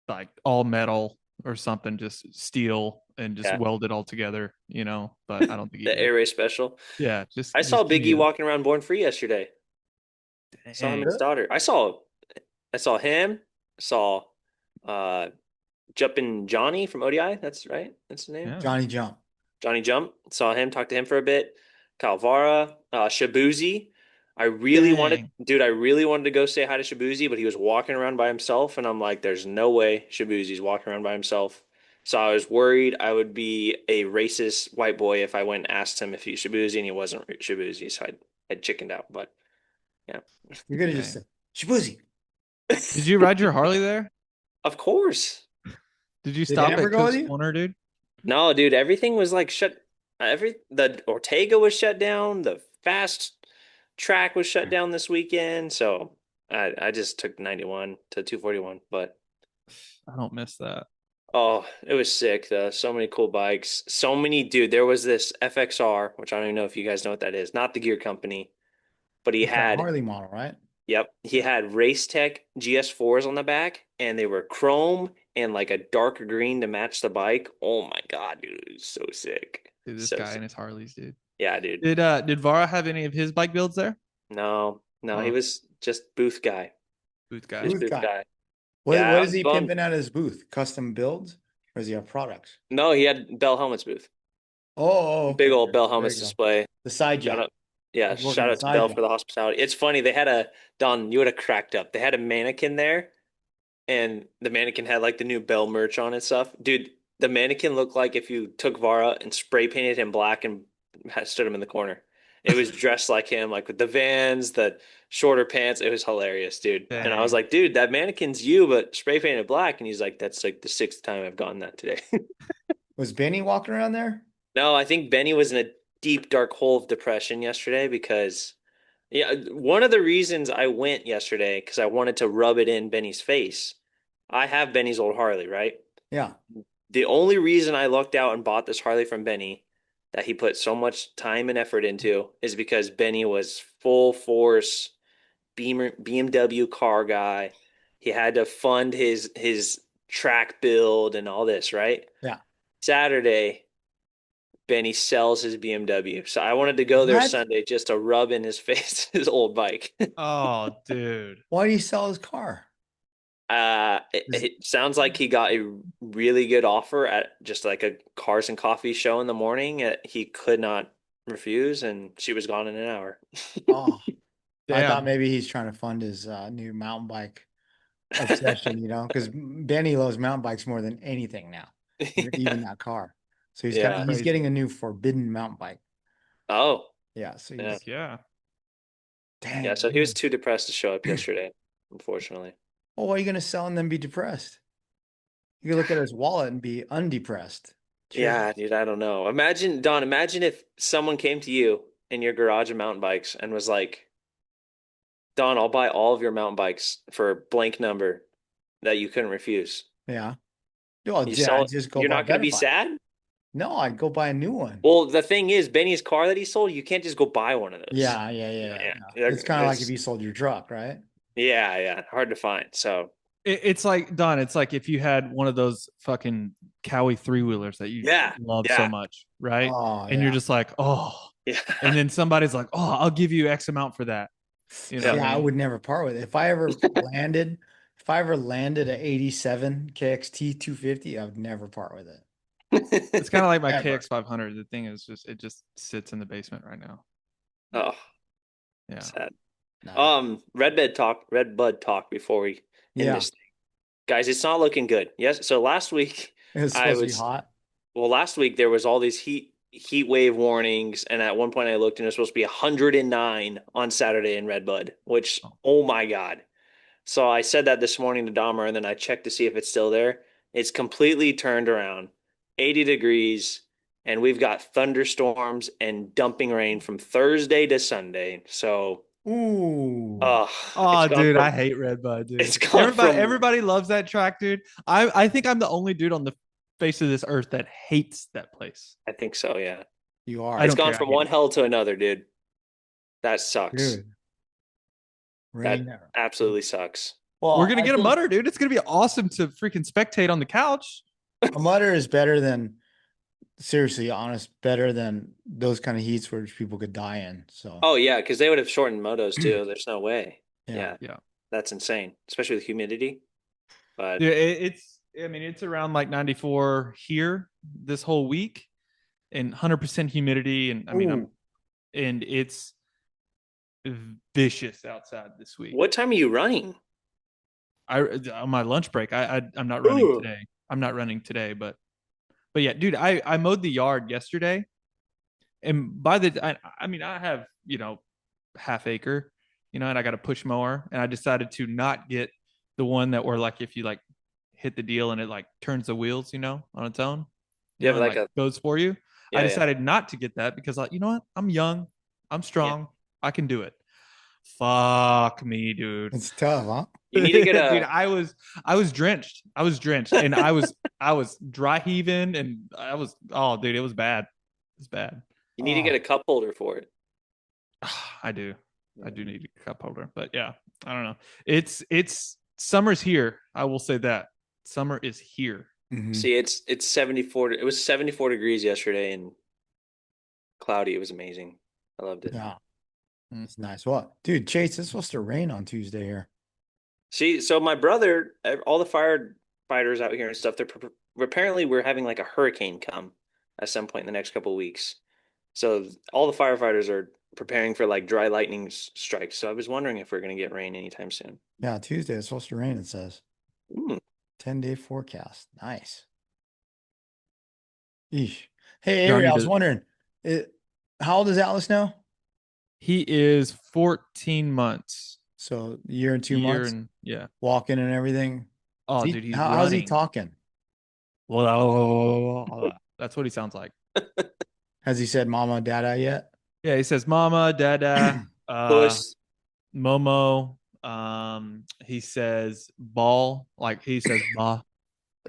D: like all metal or something, just steel and just
C: Yeah.
D: weld it all together, you know. But I don't think he
C: The
D: did.
C: Air Race special.
D: Yeah, just
C: I saw
D: give me
C: Biggie
D: a-
C: walking around Born Free yesterday. Saw him and his
D: Dang.
C: daughter. I saw him. Saw uh Jumpin' Johnny from ODI. That's right. That's his name.
D: Yeah.
B: Johnny Jump.
C: Johnny Jump. Saw him. Talked to him for a bit. Calvara. Shabuzi. I really wanted,
D: Dang.
C: dude. I really wanted to go say hi to Shabuzi, but he was walking around by himself, and I'm like, "There's no way Shabuzi's walking around by himself." So I was worried I would be a racist white boy if I went and asked him if he's Shabuzi, and he wasn't Shabuzi. So I chickened out. But yeah,
B: You're gonna just say Shibuzi.
D: Did you ride your Harley there?
C: of course.
D: Did you
B: Did
D: stop
B: Amber
D: at
B: go with
D: Cook's
B: you?
D: Corner, dude?
C: No, dude, everything was like shut. The Ortega was shut down. The fast track was shut down this weekend. So I just took 91 to 241. But
D: I don't miss that.
C: oh, it was sick though. So many cool bikes. So many, dude. There was this FXR, which I don't even know if you guys know what that is. Not the gear company, but he
B: It's that
C: had.
B: Harley model, right?
C: Yep, he had Race Tech GS4s on the back, and they were chrome and like a darker green to match the bike. Oh my God, dude, it was so sick.
D: Dude, this
C: So
D: guy
C: sick.
D: and his Harleys, dude.
C: Yeah, dude.
D: Did Vara have any of his bike builds there?
C: No, he
D: Oh.
C: was just booth guy.
D: Booth guy.
C: Just
B: Booth
C: booth
B: guy.
C: guy.
B: What
C: Yeah, I
B: is
C: was
B: he
C: bummed.
B: pimping at his booth? Custom builds, or does he have products?
C: No, he had Bell Helmets booth.
B: Oh,
C: Big
B: okay.
C: old Bell
B: There
C: Helmets
B: you go.
C: display.
B: The side
C: Shout
B: jack.
C: out, yeah,
B: He's working
C: shout
B: the
C: out to
B: side
C: Bell
B: jack.
C: for the hospitality. It's funny, they had a Don, you would have cracked up. They had a mannequin there, and the mannequin had like the new Bell merch on and stuff. Dude, the mannequin looked like if you took Vara and spray painted him black and stood him in the corner. It was dressed like him, like with the Vans, the shorter pants. It was hilarious, dude. And I was
D: Dang.
C: like, dude, that mannequin's you, but spray painted black. And he's like, that's like the sixth time I've gotten that today.
B: Was Benny walking around there?
C: No, I think Benny was in a deep, dark hole of depression yesterday because, yeah, one of the reasons I went yesterday because I wanted to rub it in Benny's face. I have Benny's old Harley, right?
B: Yeah.
C: The only reason I lucked out and bought this Harley from Benny that he put so much time and effort into is because Benny was full force BMW car guy. He had to fund his track build and all this, right?
B: Yeah.
C: Saturday, Benny sells his BMW. So I wanted to go there
B: What?
C: Sunday just to rub in his face his old bike.
D: Oh, dude.
B: Why did he sell his car?
C: It sounds like he got a really good offer at just like a cars and coffee show in the morning. He could not refuse, and she was gone in an hour.
B: Oh, I thought
D: Damn.
B: maybe he's trying to fund his new mountain bike obsession, because Benny loves mountain bikes more than anything now, even that car. So he's
C: Yeah.
B: he's getting a new forbidden mountain bike.
C: Oh,
B: Yeah. So
C: yeah.
B: he's
D: Yeah.
B: dang.
C: Yeah. So he was
B: dude.
C: too depressed to show up yesterday, unfortunately.
B: Well, why are you gonna sell and then be depressed? You can look at his wallet and be undepressed. Cheers.
C: Yeah, dude, I don't know. Imagine if someone came to you in your garage of mountain bikes and was like, Don, I'll buy all of your mountain bikes for a blank number that you couldn't refuse.
B: Yeah. Well,
C: You
B: yeah,
C: sell
B: I'd just go
C: You're
B: buy
C: not going to be
B: better bike.
C: sad?
B: No, I'd go buy a new one.
C: Well, the thing is, Benny's car that he sold, you can't just go buy one of those.
B: Yeah.
C: Yeah.
B: It's kind of like if you sold your truck, right?
C: Yeah, hard to find. So
D: It's like, Don, it's like if you had one of those fucking Cowie 3-wheelers that you love so much, right?
B: Oh,
D: And you're just like, oh.
C: yeah.
D: And then somebody's like, oh, I'll give you X amount for that. You know
B: yeah,
D: what I
B: I
D: mean?
B: would never part with it. If I ever landed a 87 KXT 250, I would never part with it.
D: It's kind of like my
B: Ever.
D: KX 500. The thing is it just sits in the basement right now.
C: Oh,
D: Yeah.
C: sad.
B: No.
C: Red Bud talk before we end
B: Yeah.
C: this thing. Guys, it's not looking good. Yes. So last week
B: It was supposed to be hot.
C: well, last week there was all these heat wave warnings, and at one point I looked and it was supposed to be 109 on Saturday in Red Bud, which oh my God. So I said that this morning to Dahmer, and then I checked to see if it's still there. It's completely turned around, 80 degrees, and we've got thunderstorms and dumping rain from Thursday to Sunday. So,
B: Ooh.
D: Oh, dude, I hate Red Bud, dude.
C: It's gone
D: Everybody loves that track, dude. I think I'm the only dude on the face of this earth that hates that place.
C: I think so, yeah.
B: You are.
C: It's gone from one hell to another, dude. That sucks.
B: Dude.
C: That absolutely sucks.
B: Well,
D: we're gonna
B: I
D: get a
B: think
D: mutter, dude. It's gonna be awesome to freaking spectate on the couch.
B: a mutter is better than, seriously, honest, better than those kind of heats where people could die in. So.
C: Oh yeah, because they would have shortened motos too. There's no way.
B: Yeah.
C: That's insane, especially with humidity. But
D: Yeah, it's around like 94 here this whole week, and 100% humidity, and and it's vicious outside this week.
C: What time are you running?
D: On my lunch break. I'm not running today. I'm not running today, but yeah, dude, I mowed the yard yesterday, and I have half acre, and I got a push mower, and I decided to not get the one that were like if you like hit the deal and it like turns the wheels, on its own.
C: You have
D: and,
C: like a
D: goes for you.
C: yeah,
D: I decided not to get that because you know what? I'm young, I'm strong, I can do it. Fuck me, dude.
B: It's tough, huh?
C: You need to get a
D: dude. I was drenched. And I was dry heaving, and oh, dude, it was bad. It's bad.
C: You need to get a cup holder for it.
D: I do need a cup holder, but yeah, I don't know. It's summer's here. I will say that summer is here.
B: Mhm.
C: See, it's 74. It was 74 degrees yesterday and cloudy. It was amazing. I loved it.
B: Yeah, it's nice. Well, dude, Chase, it's supposed to rain on Tuesday here.
C: See, so my brother, all the firefighters out here and stuff, apparently we're having like a hurricane come at some point in the next couple of weeks. So all the firefighters are preparing for like dry lightning strikes. So I was wondering if we're going to get rain anytime soon.
B: Yeah, Tuesday it's supposed to rain, it says. 10-day forecast. Nice. Eesh. Hey, Avery, I was wondering, how old is Atlas now?
D: He is 14 months.
B: So a year and 2 months?
D: Yeah.
B: Walking and everything?
D: Oh, dude, he's
B: how's he talking?
D: Well, that's what he sounds like.
B: Has he said mama, dada yet?
D: Yeah, he says mama, dada, Momo. He says ball, like he says ba.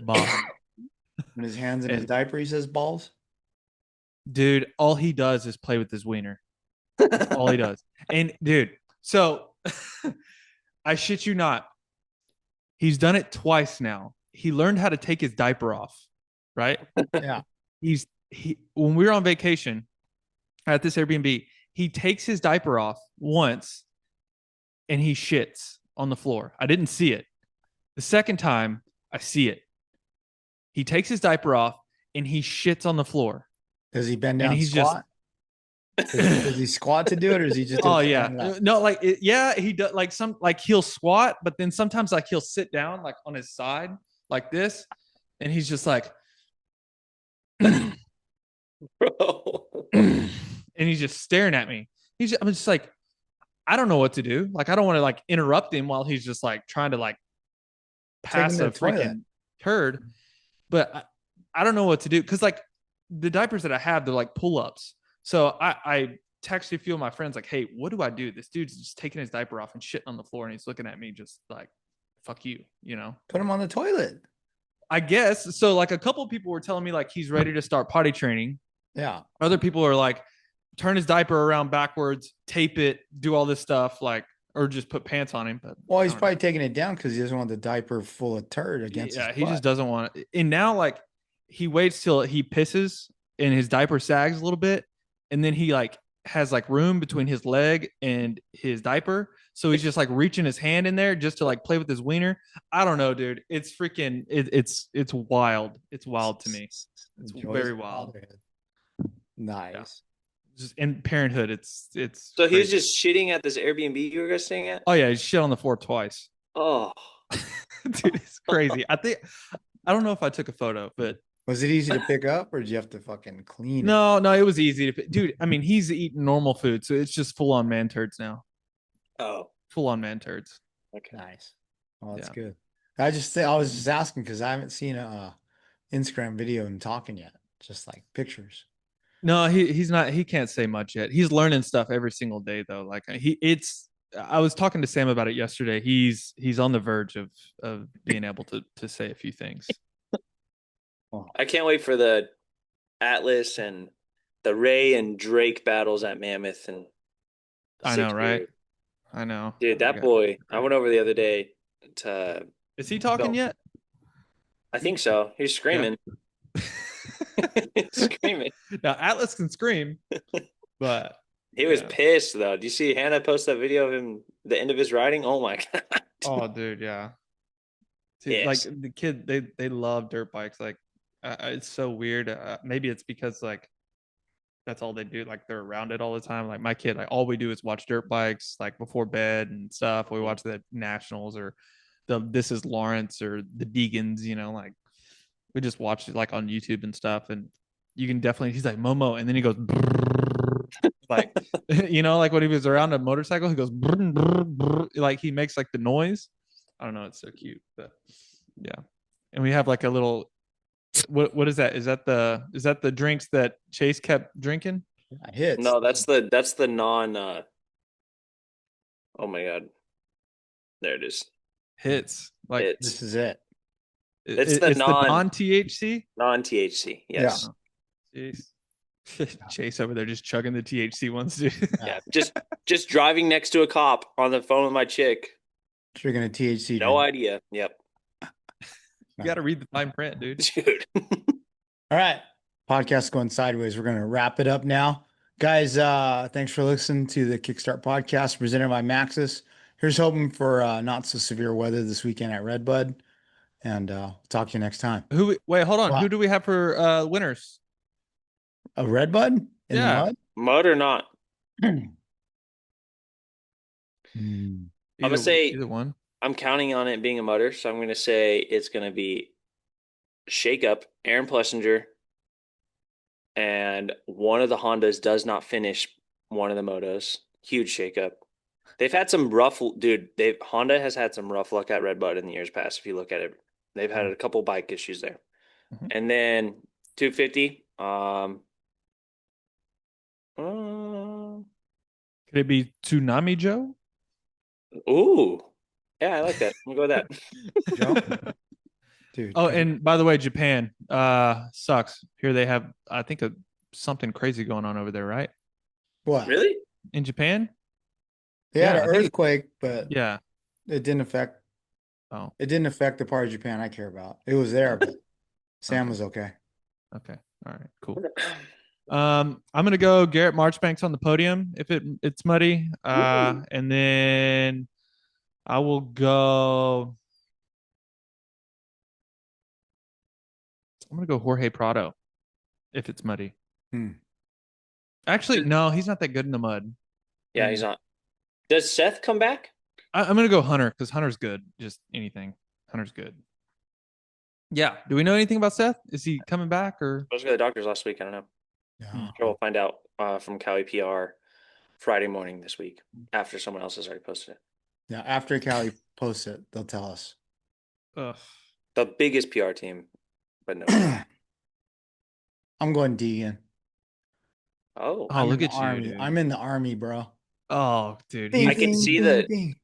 B: When his hands in his diaper, he says balls.
D: Dude, all he does is play with his wiener. That's all he does. And dude, so I shit you not. He's done it twice now. He learned how to take his diaper off, right?
B: Yeah.
D: When we were on vacation at this Airbnb, he takes his diaper off once and he shits on the floor. I didn't see it. The second time, I see it. He takes his diaper off and he shits on the floor.
B: Does he bend down and squat? Does he squat to do it, or is he just?
D: Oh yeah, no, he does. Like he'll squat, but then sometimes like he'll sit down like on his side like this, and he's just like,
C: bro,
D: and he's just staring at me. I'm just like, I don't know what to do. Like I don't want to like interrupt him while he's just like trying to like pass a freaking turd, but I don't know what to do because like the diapers that I have, they're like pull-ups. So I texted a few of my friends like, hey, what do I do? This dude's just taking his diaper off and shitting on the floor, and he's looking at me just like, fuck you, Put
B: him on the toilet.
D: I guess. So like a couple of people were telling me like he's ready to start potty training.
B: Yeah.
D: Other people are like, turn his diaper around backwards, tape it, do all this stuff, like, or just put pants on him. But
B: well, he's probably taking it down because he doesn't want the diaper full of turd against his butt.
D: He just doesn't want it. And now like he waits till he pisses and his diaper sags a little bit. And then he like has like room between his leg and his diaper. So he's just like reaching his hand in there just to like play with his wiener. I don't know, dude. It's freaking, it's wild. It's wild to me. It's very wild.
B: Nice.
D: Yeah. Just in parenthood, it's
C: so he was just shitting at this Airbnb you were guys staying at?
D: Oh yeah, he shit on the floor twice.
C: Oh.
D: Dude, it's crazy. I don't know if I took a photo, but
B: was it easy to pick up, or did you have to fucking clean it?
D: No, it was easy to. Dude, I mean, he's eating normal food, so it's just full on man turds now.
C: Oh,
D: full on man turds.
B: Okay, nice. Oh, that's good. I was just asking because I haven't seen a Instagram video of him talking yet. Just like pictures.
D: No, he's not. He can't say much yet. He's learning stuff every single day, though. Like I was talking to Sam about it yesterday. He's on the verge of being able to say a few things.
C: I can't wait for the Atlas and the Ray and Drake battles at Mammoth. And
D: I know, right? I know,
C: dude. That boy. I went over the other day to.
D: Is he talking yet?
C: I think so. He's screaming. Yeah. Screaming.
D: Now Atlas can scream, but
C: he was pissed though. Do you see Hannah post that video of him the end of his riding? Oh my god.
D: Oh, dude, yeah. See,
C: yes.
D: Like the kid, they love dirt bikes. Like it's so weird. Maybe it's because like that's all they do. Like they're around it all the time. Like my kid, like all we do is watch dirt bikes like before bed and stuff. We watch the Nationals or the This Is Lawrence or the Deegans. Like we just watch it like on YouTube and stuff. And you can definitely. He's like Momo, and then he goes like like when he was around a motorcycle, he goes like he makes like the noise. I don't know. It's so cute, but yeah. and we have like a little. What is that? Is that the drinks that Chase kept drinking?
B: Hits.
C: No, that's the non. Oh my god, there it is.
D: Hits. Like
B: This is it.
C: It's the
D: it's the
C: non
D: non-THC.
C: THC. Yes.
D: Jeez. Chase over there just chugging the THC ones, dude.
C: Yeah. Just driving next to a cop on the phone with my chick.
B: Drinking a THC.
C: No
B: drink.
C: idea. Yep.
D: You got to read the fine print, dude.
C: Dude.
B: All right. Podcast going sideways. We're going to wrap it up now. Guys, thanks for listening to the Kickstart podcast presented by Maxis. Here's hoping for not so severe weather this weekend at Redbud. And talk to you next time.
D: Wait, hold on.
B: Wow.
D: Who do we have for winners?
B: A Redbud in the mud?
C: Mud or not?
B: Hmm.
C: I'm gonna say
D: either one.
C: I'm counting on it being a mutter, so I'm gonna say it's gonna be Shake Up, Aaron Plessinger, and one of the Hondas does not finish one of the motos. Huge shake up. They've had some rough, dude. Honda has had some rough luck at Redbud in the years past. If you look at it, they've had a couple bike issues there.
D: Mhm.
C: And then 250.
D: Could it be Tsunami Joe?
C: Ooh, yeah, I like that. I'm gonna go with
B: Joe? Dude.
D: Oh, and by the way, Japan sucks. Here they have, I think, something crazy going on over there, right?
B: What?
C: that. Really?
D: In Japan?
B: They had
D: Yeah,
B: an
D: I think-
B: earthquake, but
D: Yeah.
B: it didn't affect
D: Oh,
B: the part of Japan I care about. It was there, but Sam
D: Okay.
B: was okay.
D: okay. All right, cool. I'm gonna go Garrett Marchbanks on the podium if it's muddy. And then I will go. I'm gonna go Jorge Prado if it's muddy.
B: Hmm.
D: Actually, no, he's not that good in the mud.
C: Yeah, he's not. Does Seth come back?
D: I'm gonna go Hunter because Hunter's good. Just anything. Hunter's good. Yeah. Do we know anything about Seth? Is he coming back or?
C: I was to the doctor's last week. I don't know.
B: Yeah.
C: Sure, we'll find out from Cali PR Friday morning this week after someone else has already posted it.
B: Yeah. After Cali posts it, they'll tell us.
D: Ugh.
C: The biggest PR team, but no.
B: I'm going Deegan.
C: Oh,
D: Oh, look
B: in
D: at
B: the
D: you,
B: army.
D: dude.
B: I'm in the army, bro.
D: Oh, dude.
B: Bing,
C: I can
B: bing,
C: see
B: bing,
C: the-
B: bing.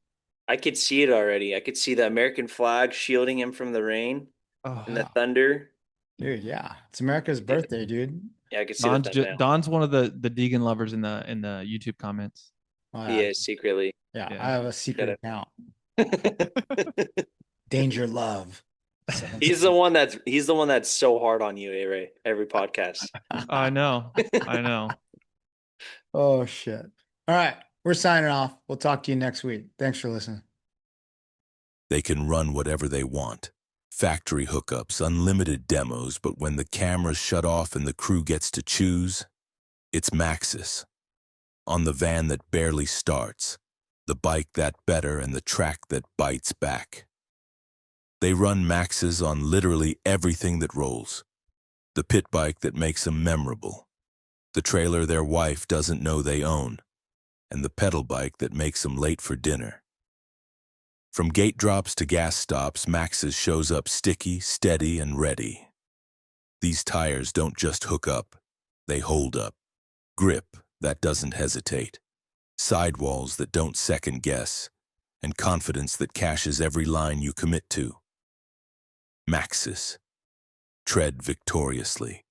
C: I could see it already. I could see the American flag shielding him from the rain
D: Oh,
C: and the thunder.
B: Dude, yeah. It's America's birthday, dude.
C: Yeah, I could see the thumbnail.
D: Don's one of the Deegan lovers in the YouTube comments.
B: Oh,
C: He is secretly.
B: Yeah,
D: Yeah.
B: I have a secret
C: Get
B: account. Danger Love.
C: He's the one that's so hard on you, A-Ray, every podcast.
D: I know. I know.
B: Oh shit. All right. We're signing off. We'll talk to you next week. Thanks for listening.
A: They can run whatever they want. Factory hookups, unlimited demos, but when the cameras shut off and the crew gets to choose, it's Maxis. On the van that barely starts, the bike that better, and the track that bites back. They run Maxis on literally everything that rolls. The pit bike that makes them memorable. The trailer their wife doesn't know they own. And the pedal bike that makes them late for dinner. From gate drops to gas stops, Maxis shows up sticky, steady, and ready. These tires don't just hook up, they hold up. Grip that doesn't hesitate. Sidewalls that don't second guess. And confidence that cashes every line you commit to. Maxis. Tread victoriously.